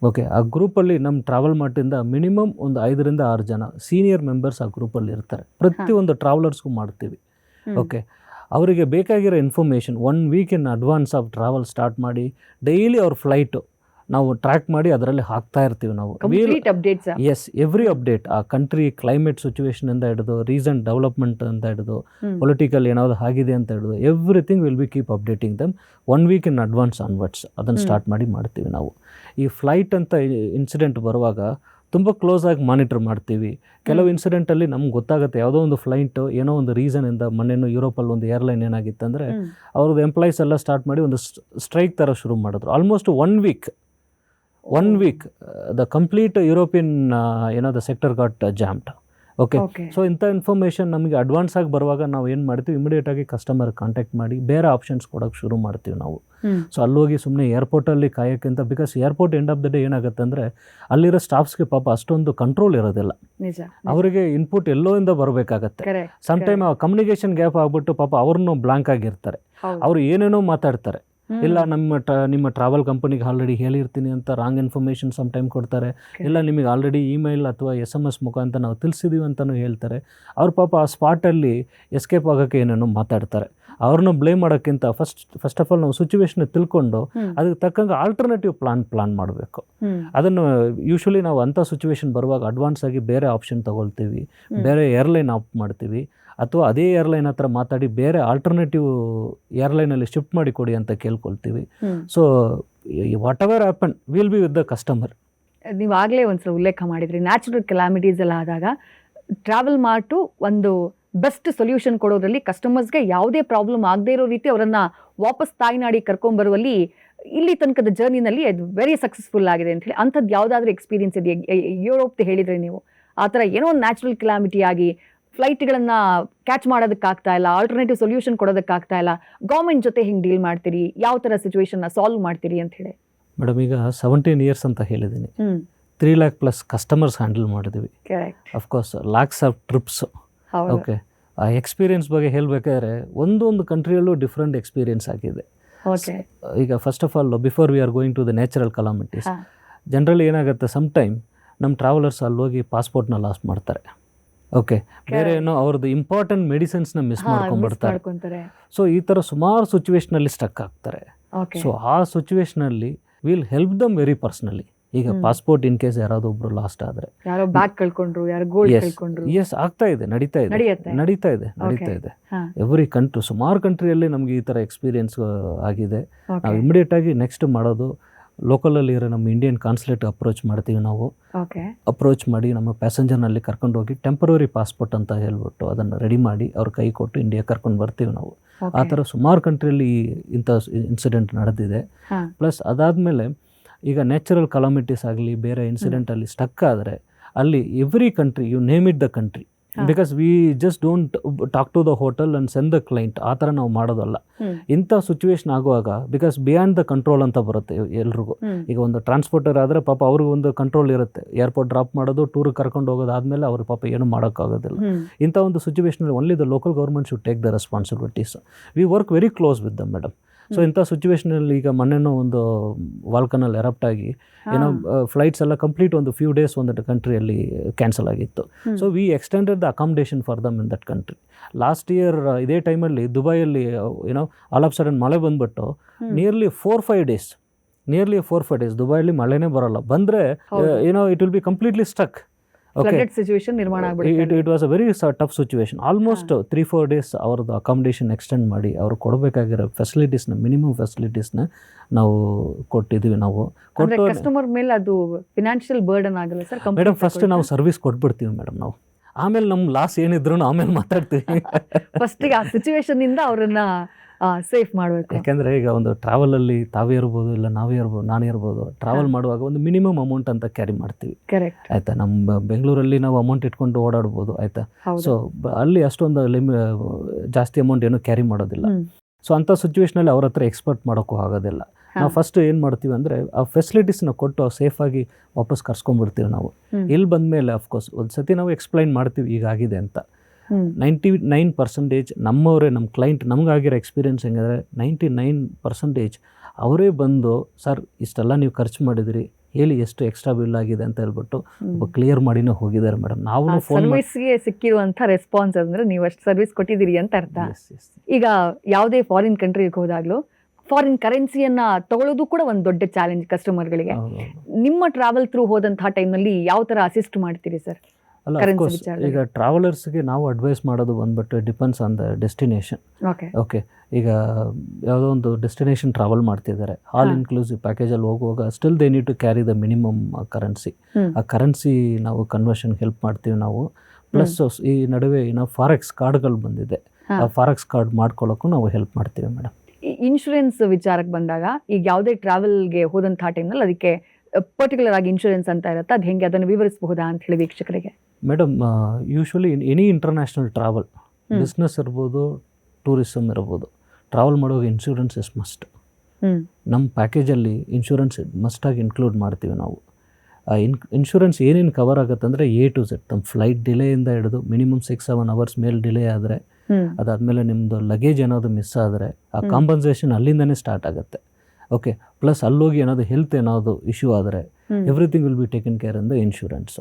ಓಕೆ, ಆ ಗ್ರೂಪಲ್ಲಿ ನಮ್ಮ ಟ್ರಾವೆಲ್ ಮಾರ್ಟಿಂದ ಮಿನಿಮಮ್ ಒಂದು 5 ರಿಂದ 6 ಜನ ಸೀನಿಯರ್ ಮೆಂಬರ್ಸ್ ಆ ಗ್ರೂಪಲ್ಲಿ ಇರ್ತಾರೆ. ಪ್ರತಿಯೊಂದು ಟ್ರಾವೆಲರ್ಸ್ಗೂ ಮಾಡ್ತೀವಿ. ಓಕೆ, ಅವರಿಗೆ ಬೇಕಾಗಿರೋ information 1 week in advance of travel start ಮಾಡಿ ಡೈಲಿ ಅವ್ರ ಫ್ಲೈಟು ನಾವು ಟ್ರ್ಯಾಕ್ ಮಾಡಿ ಅದರಲ್ಲಿ ಹಾಕ್ತಾ ಇರ್ತೀವಿ ನಾವು. ಎಸ್, ಎವ್ರಿ ಅಪ್ಡೇಟ್, ಆ ಕಂಟ್ರಿ ಕ್ಲೈಮೇಟ್ ಸಿಚುವೇಶನ್ ಇಂದ ಹಿಡಿದು ರೀಸೆಂಟ್ ಡೆವಲಪ್ಮೆಂಟ್ ಅಂತ ಹಿಡಿದು ಪೊಲಿಟಿಕಲ್ ಏನಾದ್ರು ಆಗಿದೆ ಅಂತ ಹಿಡಿದು everything will be keep updating dum 1 week in advance onwards. ಅದನ್ನು ಸ್ಟಾರ್ಟ್ ಮಾಡ್ತೀವಿ ನಾವು. ಈ ಫ್ಲೈಟ್ ಅಂತ ಇನ್ಸಿಡೆಂಟ್ ಬರುವಾಗ ತುಂಬ ಕ್ಲೋಸ್ ಆಗಿ ಮಾನಿಟರ್ ಮಾಡ್ತೀವಿ. ಕೆಲವು ಇನ್ಸಿಡೆಂಟಲ್ಲಿ ನಮ್ಗೆ ಗೊತ್ತಾಗುತ್ತೆ, ಯಾವುದೋ ಒಂದು ಫ್ಲೈಟ್ ಏನೋ ಒಂದು ರೀಸನಿಂದ, ಮೊನ್ನೆನೂ ಯುರೋಪಲ್ಲಿ ಒಂದು ಏರ್ಲೈನ್ ಏನಾಗಿತ್ತು ಅಂದರೆ ಅವ್ರದ್ದು ಎಂಪ್ಲಾಯೀಸ್ ಎಲ್ಲ ಸ್ಟಾರ್ಟ್ ಮಾಡಿ ಒಂದು ಸ್ಟ್ರೈಕ್ ಥರ ಶುರು ಮಾಡಿದ್ರು. Almost 1 week the complete European the sector got jammed. Okay, so ಇಂಥ ಇನ್ಫಾರ್ಮೇಷನ್ ನಮಗೆ ಅಡ್ವಾನ್ಸ್ ಆಗಿ ಬರುವಾಗ ನಾವು ಏನು ಮಾಡ್ತೀವಿ, ಇಮಿಡಿಯೇಟಾಗಿ ಕಸ್ಟಮರ್ ಕಾಂಟ್ಯಾಕ್ಟ್ ಮಾಡಿ ಬೇರೆ ಆಪ್ಷನ್ಸ್ ಕೊಡೋಕ್ಕೆ ಶುರು ಮಾಡ್ತೀವಿ ನಾವು. ಸೊ ಅಲ್ಲೋಗಿ ಸುಮ್ಮನೆ ಏರ್ಪೋರ್ಟಲ್ಲಿ ಕಾಯೋಕ್ಕಿಂತ, because airport end of the day ಏನಾಗುತ್ತೆ ಅಂದರೆ ಅಲ್ಲಿರೋ ಸ್ಟಾಫ್ಸ್ಗೆ ಪಾಪ ಅಷ್ಟೊಂದು ಕಂಟ್ರೋಲ್ ಇರೋದಿಲ್ಲ. ಅವರಿಗೆ ಇನ್ಪುಟ್ ಎಲ್ಲೋಯಿಂದ ಬರಬೇಕಾಗತ್ತೆ. ಸಮ್ಟೈಮ್ ಆ ಕಮ್ಯುನಿಕೇಷನ್ ಗ್ಯಾಪ್ ಆಗ್ಬಿಟ್ಟು ಪಾಪ ಅವ್ರನ್ನೂ ಬ್ಲಾಂಕ್ ಆಗಿರ್ತಾರೆ. ಅವರು ಏನೇನೋ ಮಾತಾಡ್ತಾರೆ. ಇಲ್ಲ ನಿಮ್ಮ ಟ್ರಾವೆಲ್ ಕಂಪನಿಗೆ ಆಲ್ರೆಡಿ ಹೇಳಿರ್ತೀನಿ ಅಂತ ರಾಂಗ್ ಇನ್ಫಾರ್ಮೇಷನ್ ಸಮ್ ಟೈಮ್ ಕೊಡ್ತಾರೆ. ಇಲ್ಲ ನಿಮಗೆ ಆಲ್ರೆಡಿ ಇಮೇಲ್ ಅಥವಾ SMS ಮುಖಾಂತರ ನಾವು ತಿಳಿಸಿದೀವಿ ಅಂತಲೂ ಹೇಳ್ತಾರೆ. ಅವ್ರ ಪಾಪ ಆ ಸ್ಪಾಟಲ್ಲಿ ಎಸ್ಕೇಪ್ ಆಗೋಕ್ಕೆ ಏನೇನೋ ಮಾತಾಡ್ತಾರೆ. ಅವ್ರನ್ನ ಬ್ಲೇಮ್ ಮಾಡೋಕ್ಕಿಂತ ಫಸ್ಟ್ ಆಫ್ ಆಲ್ ನಾವು ಸಿಚುವೇಶನ್ ತಿಳ್ಕೊಂಡು ಅದಕ್ಕೆ ತಕ್ಕಂಗೆ ಆಲ್ಟರ್ನೇಟಿವ್ ಪ್ಲಾನ್ ಮಾಡಬೇಕು. ಅದನ್ನು ಯೂಶ್ವಲಿ ನಾವು ಅಂಥ ಸಿಚುವೇಶನ್ ಬರುವಾಗ ಅಡ್ವಾನ್ಸ್ ಆಗಿ ಬೇರೆ ಆಪ್ಷನ್ ತೊಗೊಳ್ತೀವಿ, ಬೇರೆ ಏರ್ಲೈನ್ ಆಪ್ಟ್ ಮಾಡ್ತೀವಿ, ಅಥವಾ ಅದೇ ಏರ್ಲೈನ್ ಹತ್ರ ಮಾತಾಡಿ ಬೇರೆ ಆಲ್ಟರ್ನೇಟಿವ್ ಏರ್ಲೈನಲ್ಲಿ ಶಿಫ್ಟ್ ಮಾಡಿ ಕೊಡಿ ಅಂತ ಕೇಳ್ಕೊಳ್ತೀವಿ. So whatever happen will be with the customer. ನೀವು ಆಗಲೇ ಒಂದ್ಸಲ ಉಲ್ಲೇಖ ಮಾಡಿದ್ರಿ, ನ್ಯಾಚುರಲ್ ಕೆಲಾಮಿಟೀಸ್ ಎಲ್ಲ ಆದಾಗ ಟ್ರಾವೆಲ್ ಮಾರ್ಟು ಒಂದು ಬೆಸ್ಟ್ ಸೊಲ್ಯೂಷನ್ ಕೊಡೋದ್ರಲ್ಲಿ ಕಸ್ಟಮರ್ಸ್ಗೆ ಯಾವುದೇ ಪ್ರಾಬ್ಲಮ್ ಆಗದೇ ಇರೋ ರೀತಿ ಅವರನ್ನು ವಾಪಸ್ ತಾಯ್ನಾಡಿ ಕರ್ಕೊಂಡ್ಬರುವಲ್ಲಿ ಇಲ್ಲಿ ತನಕದ ಜರ್ನಿನಲ್ಲಿ ಅದು ವೆರಿ ಸಕ್ಸಸ್ಫುಲ್ ಆಗಿದೆ ಅಂತ ಹೇಳಿ. ಅಂಥದ್ದು ಯಾವುದಾದ್ರೂ ಎಕ್ಸ್ಪೀರಿಯನ್ಸ್ ಇದೆಯಾ? ಯುರೋಪ್ ಹೇಳಿದ್ರೆ ನೀವು ಆ ಥರ ಏನೋ ಒಂದು ನ್ಯಾಚುರಲ್ ಕೆಲಾಮಿಟಿ ಆಗಿ ಫ್ಲೈಟ್ಗಳನ್ನು ಕ್ಯಾಚ್ ಮಾಡೋದಕ್ಕಾಗ್ತಾ ಇಲ್ಲ, ಆಲ್ಟರ್ನೇಟಿವ್ ಸೊಲ್ಯೂಷನ್ ಕೊಡೋದಕ್ಕಾಗ್ತಾ ಇಲ್ಲ, ಗೌರ್ಮೆಂಟ್ ಜೊತೆ ಹಿಂಗೆ ಡೀಲ್ ಮಾಡ್ತೀರಿ, ಯಾವ ಥರ ಸಿಚುವೇಶನ್ನ ಸಾಲ್ವ್ ಮಾಡ್ತೀರಿ ಅಂತ ಹೇಳಿ? ಮೇಡಮ್, ಈಗ 17 years ಅಂತ ಹೇಳಿದ್ದೀನಿ, 3 lakh ಪ್ಲಸ್ ಕಸ್ಟಮರ್ಸ್ ಹ್ಯಾಂಡಲ್ ಮಾಡಿದ್ವಿ. Of course lakhs of trips. Okay, ಆ ಎಕ್ಸ್ಪೀರಿಯನ್ಸ್ ಬಗ್ಗೆ ಹೇಳಬೇಕಾದ್ರೆ ಒಂದೊಂದು ಕಂಟ್ರಿಯಲ್ಲೂ ಡಿಫ್ರೆಂಟ್ ಎಕ್ಸ್ಪೀರಿಯನ್ಸ್ ಆಗಿದೆ. ಈಗ first of all before we are going to the natural calamities, generally ಏನಾಗುತ್ತೆ, ಸಮ್ ಟೈಮ್ ನಮ್ಮ ಟ್ರಾವೆಲರ್ಸ್ ಅಲ್ಲಿ ಹೋಗಿ ಪಾಸ್ಪೋರ್ಟ್ನ ಲಾಸ್ ಮಾಡ್ತಾರೆ. ಓಕೆ, ಬೇರೆ ಏನೋ ಅವ್ರದ್ದು ಇಂಪಾರ್ಟೆಂಟ್ ಮೆಡಿಸಿನ್ಸ್ನ ಮಿಸ್ ಮಾಡ್ಕೊಂಡ್ಬಿಡ್ತಾರೆ. ಸೊ ಈ ಥರ ಸುಮಾರು ಸಿಚುವೇಶನಲ್ಲಿ ಸ್ಟಕ್ ಆಗ್ತಾರೆ. ಸೊ ಆ ಸಿಚುವೇಶನಲ್ಲಿ will help them very personally. ಈಗ ಪಾಸ್ಪೋರ್ಟ್ ಇನ್ ಕೇಸ್ ಯಾರಾದೊಬ್ರು ಲಾಸ್ಟ್ ಆದರೆ, ಯಾರೋ ಬ್ಯಾಗ್ ಕಳ್ಕೊಂಡ್ರು, ಯಾರೋ ಗೋಲ್ಡ್ ಕಳ್ಕೊಂಡ್ರು, ಎಸ್ ಆಗ್ತಾ ಇದೆ, ನಡೀತಾ ಇದೆ. ಎವ್ರಿ ಕಂಟ್ರಿ, ಸುಮಾರು ಕಂಟ್ರಿಯಲ್ಲಿ ನಮಗೆ ಈ ಥರ ಎಕ್ಸ್ಪೀರಿಯನ್ಸ್ ಆಗಿದೆ. ನಾವು ಇಮಿಡಿಯೇಟ್ ಆಗಿ ನೆಕ್ಸ್ಟ್ ಮಾಡೋದು ಲೋಕಲಲ್ಲಿ ಇರೋ ನಮ್ಮ ಇಂಡಿಯನ್ ಕಾನ್ಸುಲೇಟ್ ಅಪ್ರೋಚ್ ಮಾಡ್ತೀವಿ ನಾವು. ಅಪ್ರೋಚ್ ಮಾಡಿ ನಮ್ಮ ಪ್ಯಾಸೆಂಜರ್ನಲ್ಲಿ ಕರ್ಕೊಂಡು ಹೋಗಿ ಟೆಂಪರರಿ ಪಾಸ್ಪೋರ್ಟ್ ಅಂತ ಹೇಳ್ಬಿಟ್ಟು ಅದನ್ನು ರೆಡಿ ಮಾಡಿ ಅವ್ರ ಕೈ ಕೊಟ್ಟು ಇಂಡಿಯಾ ಕರ್ಕೊಂಡು ಬರ್ತೀವಿ ನಾವು. ಆ ಥರ ಸುಮಾರು ಕಂಟ್ರಿಯಲ್ಲಿ ಇಂಥ ಇನ್ಸಿಡೆಂಟ್ ನಡೆದಿದೆ. ಪ್ಲಸ್ ಅದಾದಮೇಲೆ ಈಗ ನ್ಯಾಚುರಲ್ ಕಲಾಮಿಟೀಸ್ ಆಗಲಿ ಬೇರೆ ಇನ್ಸಿಡೆಂಟಲ್ಲಿ ಸ್ಟಕ್ ಆದರೆ ಅಲ್ಲಿ every country, you name it the country, because we just don't talk to the hotel and send the client. ಆ ಥರ ನಾವು ಮಾಡೋದಲ್ಲ. ಇಂಥ ಸಿಚುವೇಶನ್ ಆಗುವಾಗ ಬಿಕಾಸ್ ಬಿಯಾಂಡ್ ದ ಕಂಟ್ರೋಲ್ ಅಂತ ಬರುತ್ತೆ ಎಲ್ರಿಗೂ. ಈಗ ಒಂದು ಟ್ರಾನ್ಸ್ಪೋರ್ಟರ್ ಆದರೆ ಪಾಪ ಅವ್ರಿಗೆ ಒಂದು ಕಂಟ್ರೋಲ್ ಇರುತ್ತೆ, ಏರ್ಪೋರ್ಟ್ ಡ್ರಾಪ್ ಮಾಡೋದು, ಟೂರ್ ಕರ್ಕೊಂಡು ಹೋಗೋದಾದ್ಮೇಲೆ ಅವ್ರ ಪಾಪ ಏನು ಮಾಡೋಕ್ಕಾಗೋದಿಲ್ಲ. ಇಂಥ ಒಂದು ಸಿಚುವೇಶನಲ್ಲಿ only the local government should take the responsibilities. We work very close with them madam. So ಇಂಥ ಸಿಚುವೇಶನಲ್ಲಿ ಈಗ ಮೊನ್ನೆನೂ ಒಂದು ವಾಲ್ಕನಲ್ಲಿ ಎರಪ್ಟ್ ಆಗಿ ಏನೋ ಫ್ಲೈಟ್ಸ್ ಎಲ್ಲ ಕಂಪ್ಲೀಟ್ ಒಂದು ಫ್ಯೂ ಡೇಸ್ ಒಂದು ಕಂಟ್ರಿಯಲ್ಲಿ ಕ್ಯಾನ್ಸಲ್ ಆಗಿತ್ತು. So we extended the accommodation for them in that country. Last year ಇದೇ ಟೈಮಲ್ಲಿ ದುಬೈಯಲ್ಲಿ ಏನೋ ಆಲ್ ಆಫ್ ಸಡನ್ ಮಳೆ ಬಂದ್ಬಿಟ್ಟು ನಿಯರ್ಲಿ 4-5 days ದುಬೈಯಲ್ಲಿ ಮಳೆನೇ ಬರೋಲ್ಲ. ಬಂದರೆ ಏನೋ it will be completely stuck. It was a very tough situation. Almost 3-4 days ಅವ್ರದ್ದು ಅಕಾಮಿಡೇಷನ್ ಎಕ್ಸ್ಟೆಂಡ್ ಮಾಡಿ ಅವ್ರು ಕೊಡಬೇಕಾಗಿರೋ ಫೆಸಿಲಿಟೀಸ್ನ, ಮಿನಿಮಮ್ ಫೆಸಿಲಿಟೀಸ್ನ ನಾವು ಕೊಟ್ಟಿದ್ದೀವಿ. ನಾವು ಕಸ್ಟಮರ್ ಮೇಲೆ ಅದು ಫಿನಾನ್ಷಿಯಲ್ ಬರ್ಡನ್ ಆಗಲ್ಲ ಸರ್ ಮೇಡಮ್? ಫಸ್ಟ್ ನಾವು ಸರ್ವಿಸ್ ಕೊಟ್ಬಿಡ್ತೀವಿ ಮೇಡಮ್ ನಾವು, ಆಮೇಲೆ ನಮ್ಮ ಲಾಸ್ ಏನಿದ್ರು ಆಮೇಲೆ ಮಾತಾಡ್ತೀವಿ. ಫಸ್ಟಿಗೆ ಆ ಸಿಚುವೇಶನ್ ಇಂದ ಅವರನ್ನ ಸೇಫ್ ಮಾಡಬೇಕು. ಯಾಕೆಂದರೆ ಈಗ ಒಂದು ಟ್ರಾವೆಲಲ್ಲಿ ತಾವೇ ಇರ್ಬೋದು, ಇಲ್ಲ ನಾವೇ ಇರ್ಬೋದು, ನಾನೇ ಇರ್ಬೋದು, ಟ್ರಾವೆಲ್ ಮಾಡುವಾಗ ಒಂದು ಮಿನಿಮಮ್ ಅಮೌಂಟ್ ಅಂತ ಕ್ಯಾರಿ ಮಾಡ್ತೀವಿ. ಆಯಿತಾ? ನಮ್ಮ ಬೆಂಗಳೂರಲ್ಲಿ ನಾವು ಅಮೌಂಟ್ ಇಟ್ಕೊಂಡು ಓಡಾಡ್ಬೋದು, ಆಯಿತಾ? ಸೊ ಅಲ್ಲಿ ಅಷ್ಟೊಂದು ಜಾಸ್ತಿ ಅಮೌಂಟ್ ಏನೂ ಕ್ಯಾರಿ ಮಾಡೋದಿಲ್ಲ. ಸೊ ಅಂಥ ಸಿಚುವೇಶನಲ್ಲಿ ಅವ್ರ ಹತ್ರ ಎಕ್ಸ್ಪರ್ಟ್ ಮಾಡೋಕ್ಕೂ ಆಗೋದಿಲ್ಲ. ನಾವು ಫಸ್ಟ್ ಏನು ಮಾಡ್ತೀವಿ ಅಂದರೆ ಆ ಫೆಸಿಲಿಟೀಸ್ನ ಕೊಟ್ಟು ಸೇಫಾಗಿ ವಾಪಸ್ ಕರ್ಸ್ಕೊಂಡ್ಬಿಡ್ತೀವಿ ನಾವು. ಇಲ್ಲಿ ಬಂದಮೇಲೆ ಅಫ್ಕೋರ್ಸ್ ಒಂದು ಸತಿ ನಾವು ಎಕ್ಸ್ಪ್ಲೈನ್ ಮಾಡ್ತೀವಿ ಹೀಗಾಗಿದೆ ಅಂತ. 99% ನಮ್ಮವರೇ, ನಮ್ಮ ಕ್ಲೈಂಟ್ ನಮಗಾಗಿರೋ ಎಕ್ಸ್ಪೀರಿಯನ್ಸ್ ಹೆಂಗಂದರೆ 99% ಅವರೇ ಬಂದು ಸರ್ ಇಷ್ಟೆಲ್ಲ ನೀವು ಖರ್ಚು ಮಾಡಿದಿರಿ, ಹೇಳಿ ಎಷ್ಟು ಎಕ್ಸ್ಟ್ರಾ ಬಿಲ್ ಆಗಿದೆ ಅಂತ ಹೇಳ್ಬಿಟ್ಟು ಕ್ಲಿಯರ್ ಮಾಡಿನೇ ಹೋಗಿದ್ದಾರೆ ಮೇಡಮ್. ನಾವು ಸರ್ವಿಸ್ಗೆ ಸಿಕ್ಕಿರುವಂಥ ರೆಸ್ಪಾನ್ಸ್ ಅಂದರೆ ನೀವು ಅಷ್ಟು ಸರ್ವಿಸ್ ಕೊಟ್ಟಿದ್ದೀರಿ ಅಂತ ಅರ್ಥ. ಈಗ ಯಾವುದೇ ಫಾರಿನ್ ಕಂಟ್ರಿಗೆ ಹೋದಾಗಲೂ ಫಾರಿನ್ ಕರೆನ್ಸಿಯನ್ನು ತಗೊಳ್ಳೋದು ಕೂಡ ಒಂದು ದೊಡ್ಡ ಚಾಲೆಂಜ್ ಕಸ್ಟಮರ್ಗಳಿಗೆ. ನಿಮ್ಮ ಟ್ರಾವೆಲ್ ಥ್ರೂ ಹೋದಂತಹ ಟೈಮ್ನಲ್ಲಿ ಯಾವ ಥರ ಅಸಿಸ್ಟ್ ಮಾಡ್ತೀರಿ ಸರ್? ಅಲ್ಲ, ಅಫ್ಕೋರ್ಸ್ ಈಗ ಟ್ರಾವೆಲರ್ಸ್ಗೆ ನಾವು ಅಡ್ವೈಸ್ ಮಾಡೋದು ಬಂದ್ಬಿಟ್ಟು depends on the destination. Okay, ಈಗ ಯಾವುದೋ ಒಂದು ಡೆಸ್ಟಿನೇಷನ್ ಟ್ರಾವೆಲ್ ಮಾಡ್ತಿದ್ದಾರೆ, ಆಲ್ ಇನ್ಕ್ಲೂಸಿವ್ ಪ್ಯಾಕೇಜಲ್ಲಿ ಹೋಗುವಾಗ still they need to carry the minimum currency. ಆ ಕರೆನ್ಸಿ ನಾವು ಕನ್ವರ್ಷನ್ ಹೆಲ್ಪ್ ಮಾಡ್ತೀವಿ ನಾವು. ಪ್ಲಸ್ ಈ ನಡುವೆ ಏನೋ ಫಾರೆಕ್ಸ್ ಕಾರ್ಡ್ಗಳು ಬಂದಿದೆ, ಆ ಫಾರೆಕ್ಸ್ ಕಾರ್ಡ್ ಮಾಡ್ಕೊಳ್ಳೋಕ್ಕೂ ನಾವು ಹೆಲ್ಪ್ ಮಾಡ್ತೀವಿ ಮೇಡಮ್. ಇನ್ಶೂರೆನ್ಸ್ ವಿಚಾರಕ್ಕೆ ಬಂದಾಗ ಈಗ ಯಾವುದೇ ಟ್ರಾವೆಲ್ಗೆ ಹೋದಂಥ ಟೈಮ್ನಲ್ಲಿ ಅದಕ್ಕೆ ಪರ್ಟಿಕ್ಯುಲರ್ ಆಗಿ ಇನ್ಶೂರೆನ್ಸ್ ಅಂತ ಇರುತ್ತೆ, ಅದು ಹೆಂಗೆ ಅದನ್ನು ವಿವರಿಸಬಹುದಾ ಅಂತ ಹೇಳಿ ವೀಕ್ಷಕರಿಗೆ? Madam, usually any international travel, business ಇರ್ಬೋದು, ಟೂರಿಸಮ್ ಇರ್ಬೋದು, ಟ್ರಾವೆಲ್ ಮಾಡುವಾಗ ಇನ್ಶೂರೆನ್ಸ್ ಇಸ್ ಮಸ್ಟ್. ನಮ್ಮ ಪ್ಯಾಕೇಜಲ್ಲಿ ಇನ್ಶೂರೆನ್ಸ್ ಮಸ್ಟಾಗಿ ಇನ್ಕ್ಲೂಡ್ ಮಾಡ್ತೀವಿ ನಾವು. ಇನ್ಶೂರೆನ್ಸ್ ಏನೇನು ಕವರ್ ಆಗುತ್ತೆ ಅಂದರೆ A to Z. ನಮ್ಮ ಫ್ಲೈಟ್ ಡಿಲೇಯಿಂದ ಹಿಡಿದು ಮಿನಿಮಮ್ 6-7 hours ಮೇಲೆ ಡಿಲೇ ಆದರೆ ಅದಾದಮೇಲೆ ನಿಮ್ಮದು ಲಗೇಜ್ ಏನಾದರೂ ಮಿಸ್ ಆದರೆ ಆ ಕಾಂಪನ್ಸೇಷನ್ ಅಲ್ಲಿಂದನೇ ಸ್ಟಾರ್ಟ್ ಆಗುತ್ತೆ. ಓಕೆ, ಪ್ಲಸ್ ಅಲ್ಲೋಗಿ ಏನಾದರೂ ಹೆಲ್ತ್ ಏನಾದರೂ ಇಶ್ಯೂ ಆದರೆ everything will be taken care in the insurance.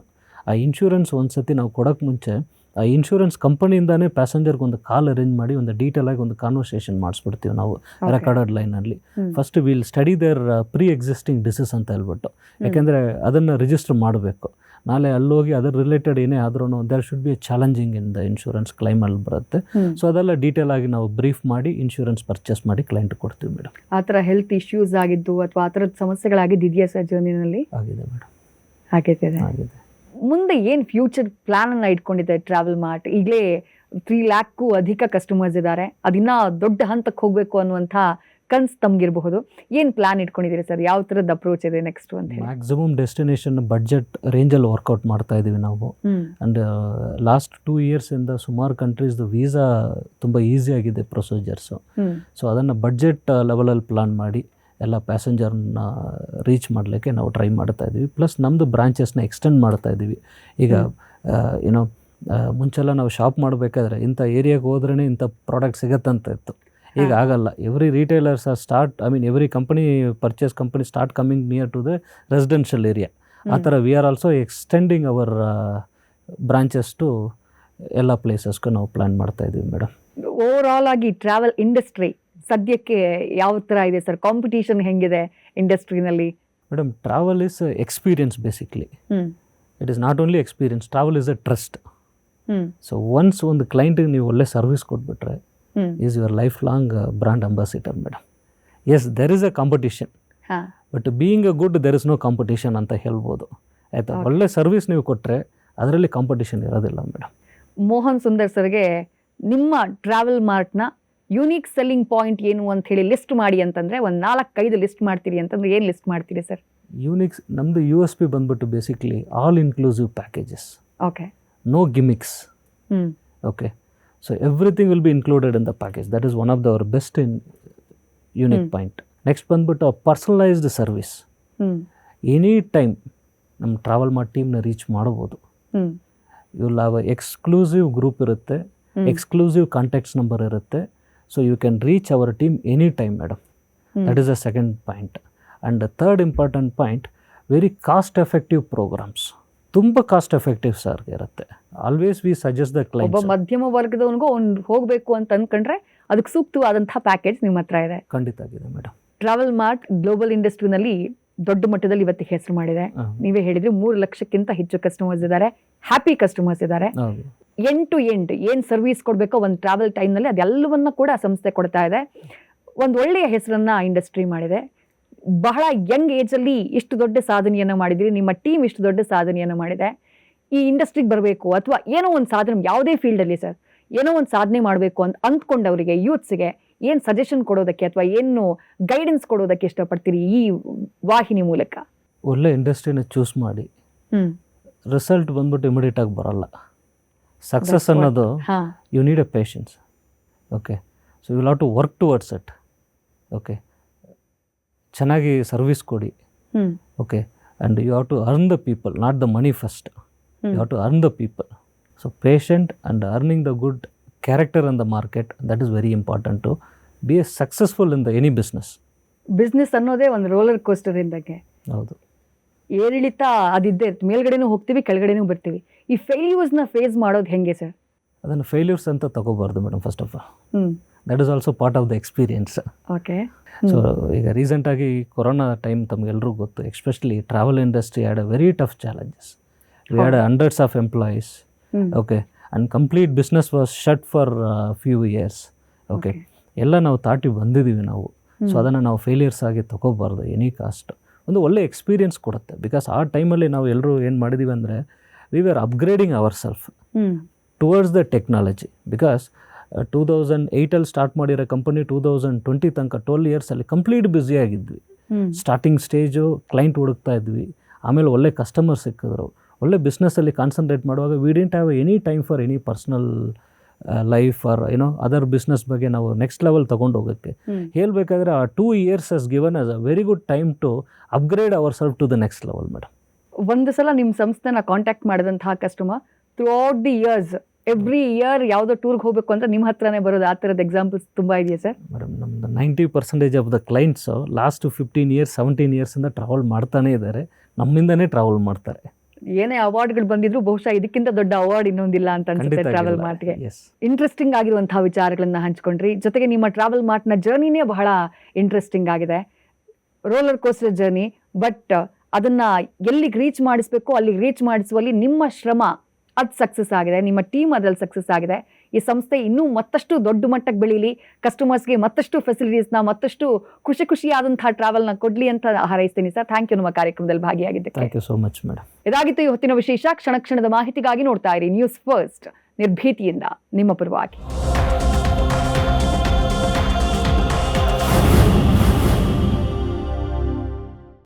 ಆ ಇನ್ಶೂರೆನ್ಸ್ ಒಂದು ಸತಿ ನಾವು ಕೊಡೋಕ್ಕೆ ಮುಂಚೆ ಆ ಇನ್ಶೂರೆನ್ಸ್ ಕಂಪನಿಯಿಂದಾನೇ ಪ್ಯಾಸೆಂಜರ್ಗೆ ಒಂದು ಕಾಲ್ ಅರೇಂಜ್ ಮಾಡಿ ಒಂದು ಡೀಟೇಲ್ ಆಗಿ ಒಂದು ಕಾನ್ವರ್ಸೇಷನ್ ಮಾಡಿಸ್ಬಿಡ್ತೀವಿ ನಾವು ರೆಕಾರ್ಡೆಡ್ ಲೈನಲ್ಲಿ. First will study their pre existing disease ಅಂತ ಹೇಳ್ಬಿಟ್ಟು, ಯಾಕೆಂದರೆ ಅದನ್ನು ರಿಜಿಸ್ಟರ್ ಮಾಡಬೇಕು. ನಾಳೆ ಅಲ್ಲೋಗಿ ಅದರ ರಿಲೇಟೆಡ್ ಏನೇ ಆದ್ರೂ there should be a challenging in the insurance ಕ್ಲೈಮಲ್ಲಿ ಬರುತ್ತೆ. ಸೊ ಅದೆಲ್ಲ ಡೀಟೇಲ್ ಆಗಿ ನಾವು ಬ್ರೀಫ್ ಮಾಡಿ ಇನ್ಶೂರೆನ್ಸ್ ಪರ್ಚೇಸ್ ಮಾಡಿ ಕ್ಲೈಂಟ್ ಕೊಡ್ತೀವಿ ಮೇಡಮ್. ಆ ಥರ ಹೆಲ್ತ್ ಇಶ್ಯೂಸ್ ಆಗಿದ್ದು ಅಥವಾ ಆ ಥರದ ಸಮಸ್ಯೆಗಳಾಗಿದೆಯಾ ಸರ್ ಜರ್ನಿನಲ್ಲಿ? ಆಗಿದೆ ಮೇಡಮ್, ಆಗಿದೆ. ಮುಂದೆ ಏನು ಫ್ಯೂಚರ್ ಪ್ಲಾನನ್ನು ಇಟ್ಕೊಂಡಿದೆ ಟ್ರಾವೆಲ್ ಮಾರ್ಟ್? ಈಗಲೇ 3 ಲ್ಯಾಕ್ಗೂ ಅಧಿಕ ಕಸ್ಟಮರ್ಸ್ ಇದ್ದಾರೆ, ಅದಿನ್ನ ದೊಡ್ಡ ಹಂತಕ್ಕೆ ಹೋಗಬೇಕು ಅನ್ನುವಂಥ ಕನ್ಸು ತಮಗಿರಬಹುದು. ಏನು ಪ್ಲಾನ್ ಇಟ್ಕೊಂಡಿದ್ದೀರಿ ಸರ್? ಯಾವ ಥರದ ಅಪ್ರೋಚ್ ಇದೆ ನೆಕ್ಸ್ಟ್ ಅಂತ ಹೇಳಿ? ಮ್ಯಾಕ್ಸಿಮಮ್ ಡೆಸ್ಟಿನೇಷನ್ ಬಡ್ಜೆಟ್ ರೇಂಜಲ್ಲಿ ವರ್ಕೌಟ್ ಮಾಡ್ತಾ ಇದ್ದೀವಿ ನಾವು. ಆ್ಯಂಡ್ ಲಾಸ್ಟ್ 2 ಇಯರ್ಸಿಂದ ಸುಮಾರು ಕಂಟ್ರೀಸ್ದು ವೀಸಾ ತುಂಬ ಈಸಿ ಆಗಿದೆ ಪ್ರೊಸೀಜರ್ಸು. ಸೊ ಅದನ್ನು ಬಡ್ಜೆಟ್ ಲೆವೆಲಲ್ಲಿ ಪ್ಲಾನ್ ಮಾಡಿ ಎಲ್ಲ ಪ್ಯಾಸೆಂಜರ್ನ ರೀಚ್ ಮಾಡಲಿಕ್ಕೆ ನಾವು ಟ್ರೈ ಮಾಡ್ತಾ ಇದ್ದೀವಿ. ಪ್ಲಸ್ ನಮ್ಮದು ಬ್ರಾಂಚಸ್ನ ಎಕ್ಸ್ಟೆಂಡ್ ಮಾಡ್ತಾ ಇದ್ದೀವಿ. ಈಗ ಏನೋ ಮುಂಚೆಲ್ಲ ನಾವು ಶಾಪ್ ಮಾಡಬೇಕಾದ್ರೆ ಇಂಥ ಏರಿಯಾಗೆ ಹೋದ್ರೇ ಇಂಥ ಪ್ರಾಡಕ್ಟ್ ಸಿಗತ್ತಂತ ಇತ್ತು. ಈಗ ಆಗಲ್ಲ. Every retailers are every purchase company start coming near to the residential area. ಆ ಥರ we are also extending our branches to ಎಲ್ಲ ಪ್ಲೇಸಸ್ಗೂ ನಾವು ಪ್ಲ್ಯಾನ್ ಮಾಡ್ತಾ ಇದ್ದೀವಿ ಮೇಡಮ್. ಓವರ್ ಆಲ್ ಆಗಿ ಟ್ರಾವೆಲ್ ಇಂಡಸ್ಟ್ರಿ ಸದ್ಯಕ್ಕೆ ಯಾವ ಥರ ಇದೆ ಸರ್? ಕಾಂಪಿಟೇಷನ್ ಹೆಂಗಿದೆ ಇಂಡಸ್ಟ್ರಿನಲ್ಲಿ? Madam, travel is experience basically. It is not only experience, travel is a trust. So once ಒಂದು ಕ್ಲೈಂಟಿಗೆ ನೀವು ಒಳ್ಳೆ ಸರ್ವಿಸ್ ಕೊಟ್ಬಿಟ್ರೆ is your life long brand ambassador madam. Yes, there is a competition, but being a good there is no competition ಅಂತ ಹೇಳ್ಬೋದು. ಆಯಿತಾ? ಒಳ್ಳೆ service ನೀವು ಕೊಟ್ಟರೆ ಅದರಲ್ಲಿ ಕಾಂಪಿಟೇಷನ್ ಇರೋದಿಲ್ಲ ಮೇಡಮ್. ಮೋಹನ್ ಸುಂದರ್ ಸರ್ಗೆ ನಿಮ್ಮ ಟ್ರಾವೆಲ್ ಮಾರ್ಟ್ನ ಯೂನಿಕ್ ಸೆಲ್ಲಿಂಗ್ ಪಾಯಿಂಟ್ ಏನು ಅಂತ ಹೇಳಿ ಲಿಸ್ಟ್ ಮಾಡಿ ಅಂತಂದರೆ ಒಂದು 4-5 ಲಿಸ್ಟ್ ಮಾಡ್ತೀರಿ ಅಂತಂದರೆ ಏನು ಲಿಸ್ಟ್ ಮಾಡ್ತೀರಿ ಸರ್? ಯೂನಿಕ್ಸ್ ನಮ್ಮದು USP ಬಂದ್ಬಿಟ್ಟು basically all inclusive packages. Okay, no gimmicks. Okay, so everything will be included in the package. That is one of our best in unique point. Next ಬಂದ್ಬಿಟ್ಟು a personalized service. Any time ನಮ್ಮ travel ಮಾಡಿ ಟೀಮ್ನ reach ಮಾಡ್ಬೋದು. You will have exclusive group ಇರುತ್ತೆ, exclusive contacts number ಇರುತ್ತೆ. So you can reach our team any time madam. That is the second point. And the third important point, very cost effective programmes. ತುಂಬ cost effective sir ಇರುತ್ತೆ. Always we suggest the client. ಒಬ್ಬ ಮಧ್ಯಮ ವರ್ಗದವನಿಗೂ ಅವ್ನು ಹೋಗಬೇಕು ಅಂತ ಅಂದ್ಕೊಂಡ್ರೆ ಅದಕ್ಕೆ ಸೂಕ್ತವಾದಂತಹ package ನಿಮ್ಮ ಹತ್ರ ಇದೆ. ಖಂಡಿತ ಆಗಿದೆ ಮೇಡಮ್. ಟ್ರಾವೆಲ್ ಮಾರ್ಟ್ ಗ್ಲೋಬಲ್ ಇಂಡಸ್ಟ್ರಿನಲ್ಲಿ ದೊಡ್ಡ ಮಟ್ಟದಲ್ಲಿ ಇವತ್ತಿಗೆ ಹೆಸರು ಮಾಡಿದೆ. ನೀವೇ ಹೇಳಿದ್ರಿ 3 ಲಕ್ಷಕ್ಕಿಂತ ಹೆಚ್ಚು ಕಸ್ಟಮರ್ಸ್ ಇದ್ದಾರೆ, ಹ್ಯಾಪಿ ಕಸ್ಟಮರ್ಸ್ ಇದ್ದಾರೆ. ಎಂಡ್ ಟು ಎಂಡ್ ಏನು ಸರ್ವಿಸ್ ಕೊಡಬೇಕೋ ಒಂದು ಟ್ರಾವೆಲ್ ಟೈಮ್ನಲ್ಲಿ ಅದೆಲ್ಲವನ್ನ ಕೂಡ ಸಂಸ್ಥೆ ಕೊಡ್ತಾ ಇದೆ. ಒಂದು ಒಳ್ಳೆಯ ಹೆಸರನ್ನ ಇಂಡಸ್ಟ್ರಿ ಮಾಡಿದೆ. ಬಹಳ ಯಂಗ್ ಏಜಲ್ಲಿ ಇಷ್ಟು ದೊಡ್ಡ ಸಾಧನೆಯನ್ನು ಮಾಡಿದ್ರಿ, ನಿಮ್ಮ ಟೀಮ್ ಇಷ್ಟು ದೊಡ್ಡ ಸಾಧನೆಯನ್ನು ಮಾಡಿದೆ. ಈ ಇಂಡಸ್ಟ್ರಿಗೆ ಬರಬೇಕು ಅಥವಾ ಏನೋ ಒಂದು ಸಾಧನೆ, ಯಾವುದೇ ಫೀಲ್ಡಲ್ಲಿ ಸರ್ ಏನೋ ಒಂದು ಸಾಧನೆ ಮಾಡಬೇಕು ಅಂತ ಅಂದ್ಕೊಂಡವರಿಗೆ, ಯೂತ್ಸ್ಗೆ ಏನು ಸಜೆಷನ್ ಕೊಡೋದಕ್ಕೆ ಅಥವಾ ಏನು ಗೈಡೆನ್ಸ್ ಕೊಡೋದಕ್ಕೆ ಇಷ್ಟಪಡ್ತೀರಿ ಈ ವಾಹಿನಿ ಮೂಲಕ? ಒಳ್ಳೆ ಇಂಡಸ್ಟ್ರಿನ ಚೂಸ್ ಮಾಡಿ. ರಿಸಲ್ಟ್ ಬಂದ್ಬಿಟ್ಟು ಇಮಿಡಿಯೇಟ್ ಆಗಿ ಬರಲ್ಲ. ಸಕ್ಸಸ್ ಅನ್ನೋದು you need a patience. Okay, so you will have to work towards it. Okay, ಚೆನ್ನಾಗಿ ಸರ್ವಿಸ್ ಕೊಡಿ. Okay, and you have to earn the people, not the money first. You have to earn the people. So patient and earning the good character in the market, that is very important to be a successful in the any business. Business ಅನ್ನೋದೇ ಒಂದು roller coaster ಇದ್ದಂಗೆ. ಹೌದು, ಏರಿಳಿತ ಅದಿದ್ದೇ ಇರುತ್ತೆ. ಮೇಲ್ಗಡೆನೂ ಹೋಗ್ತೀವಿ, ಕೆಳಗಡೆನೂ ಬರ್ತೀವಿ. ಈ ಫೇಲ್ಯೂರ್ಸ್ನ face ಮಾಡೋದು ಹೆಂಗೆ ಸರ್? ಅದನ್ನು ಫೇಲ್ಯೂರ್ಸ್ ಅಂತ ತಗೋಬಾರ್ದು madam. First of all that is also part of the experience. Okay, so ಈಗ ರೀಸೆಂಟಾಗಿ ಕೊರೋನಾ ಟೈಮ್ ತಮಗೆಲ್ಲರೂ ಗೊತ್ತು. Especially travel industry had a very tough challenges. We had hundreds of employees. Okay, and complete business was shut for few years. Okay, ಎಲ್ಲ ನಾವು ತಾಟಿ ಬಂದಿದ್ದೀವಿ ನಾವು. So ಅದನ್ನು ನಾವು ಫೇಲಿಯರ್ಸ್ ಆಗಿ ತಗೋಬಾರ್ದು ಎನಿ ಕಾಸ್ಟ್. ಒಂದು ಒಳ್ಳೆ ಎಕ್ಸ್ಪೀರಿಯನ್ಸ್ ಕೊಡುತ್ತೆ. ಬಿಕಾಸ್ ಆ ಟೈಮಲ್ಲಿ ನಾವು ಎಲ್ಲರೂ ಏನು ಮಾಡಿದ್ದೀವಿ ಅಂದರೆ we are upgrading our self towards the technology. Because 2008 start ಮಾಡಿರೋ ಕಂಪನಿ 2020 ತನಕ 12 ಇಯರ್ಸಲ್ಲಿ ಕಂಪ್ಲೀಟ್ ಬ್ಯುಸಿ ಆಗಿದ್ವಿ. ಸ್ಟಾರ್ಟಿಂಗ್ ಸ್ಟೇಜು ಕ್ಲೈಂಟ್ ಹುಡುಕ್ತಾ ಇದ್ವಿ. ಆಮೇಲೆ ಒಳ್ಳೆ ಕಸ್ಟಮರ್ ಸಿಕ್ಕಿದ್ರು. ಒಳ್ಳೆ ಬಿಸ್ನೆಸ್ಸಲ್ಲಿ ಕಾನ್ಸಂಟ್ರೇಟ್ ಮಾಡುವಾಗ we didn't have any time for any personal life or other business ಬಗ್ಗೆ ನಾವು ನೆಕ್ಸ್ಟ್ ಲೆವೆಲ್ ತೊಗೊಂಡು ಹೋಗೋಕ್ಕೆ. ಹೇಳಬೇಕಾದ್ರೆ ಆ 2 years has given us a very good time to upgrade our self to the next level madam. ಒಂದು ಸಲ ನಿಮ್ಮ ಸಂಸ್ಥೆನ ಕಾಂಟ್ಯಾಕ್ಟ್ ಮಾಡಿದಂತಹ customer throughout the years every year ಯಾವುದೋ ಟೂರ್ಗೆ ಹೋಗ್ಬೇಕು ಅಂತ ನಿಮ್ಮ ಹತ್ರನೇ ಬರೋದು, ಆ ಥರದ ಎಕ್ಸಾಂಪಲ್ಸ್ ತುಂಬ ಇದೆಯಾ ಸರ್? ಮೇಡಮ್ ನಮ್ಮದು 90% of the clients last 15 years 17 ಇಯರ್ಸಿಂದ ಟ್ರಾವೆಲ್ ಮಾಡ್ತಾನೇ ಇದ್ದಾರೆ, ನಮ್ಮಿಂದನೇ ಟ್ರಾವೆಲ್ ಮಾಡ್ತಾರೆ. ಏನೇ ಅವಾರ್ಡ್ಗಳು ಬಂದಿದ್ರು ಬಹುಶಃ ಇದಕ್ಕಿಂತ ದೊಡ್ಡ ಅವಾರ್ಡ್ ಇನ್ನೊಂದಿಲ್ಲ ಅಂತ ಅನ್ಸುತ್ತೆ ಟ್ರಾವೆಲ್ ಮಾರ್ಟ್ಗೆ. ಎಸ್. ಇಂಟ್ರೆಸ್ಟಿಂಗ್ ಆಗಿರುವಂತಹ ವಿಚಾರಗಳನ್ನ ಹಂಚ್ಕೊಂಡ್ರಿ. ಜೊತೆಗೆ ನಿಮ್ಮ ಟ್ರಾವೆಲ್ ಮಾರ್ಟ್ನ ಜರ್ನಿನೇ ಬಹಳ ಇಂಟ್ರೆಸ್ಟಿಂಗ್ ಆಗಿದೆ, ರೋಲರ್ ಕೋಸ್ಟರ್ ಜರ್ನಿ. ಬಟ್ ಅದನ್ನ ಎಲ್ಲಿಗೆ ರೀಚ್ ಮಾಡಿಸ್ಬೇಕು ಅಲ್ಲಿಗೆ ರೀಚ್ ಮಾಡಿಸುವಲ್ಲಿ ನಿಮ್ಮ ಶ್ರಮ ಅದು ಸಕ್ಸಸ್ ಆಗಿದೆ, ನಿಮ್ಮ ಟೀಮ್ ಅದ್ರಲ್ಲಿ ಸಕ್ಸಸ್ ಆಗಿದೆ. ಈ ಸಂಸ್ಥೆ ಇನ್ನೂ ಮತ್ತಷ್ಟು ದೊಡ್ಡ ಮಟ್ಟಕ್ಕೆ ಬೆಳೀಲಿ, ಕಸ್ಟಮರ್ಸ್ಗೆ ಮತ್ತಷ್ಟು ಫೆಸಿಲಿಟೀಸ್ನ, ಮತ್ತಷ್ಟು ಖುಷಿಯಾದಂತಹ ಟ್ರಾವೆಲ್ನ ಕೊಡ್ಲಿ ಅಂತ ಹಾರೈಸ್ತೀನಿ ಸರ್. ಥ್ಯಾಂಕ್ ಯು ನಮ್ಮ ಕಾರ್ಯಕ್ರಮದಲ್ಲಿ ಭಾಗಿಯಾಗಿದ್ದಕ್ಕೆ. Thank you so much madam. ಇದಾಗಿತ್ತು ಈ ಹೊತ್ತಿನ ವಿಶೇಷ. ಕ್ಷಣ ಕ್ಷಣದ ಮಾಹಿತಿಗಾಗಿ ನೋಡ್ತಾ ಇರಿ ನ್ಯೂಸ್ ಫಸ್ಟ್, ನಿರ್ಭೀತಿಯಿಂದ ನಿಮ್ಮ ಪರವಾಗಿ.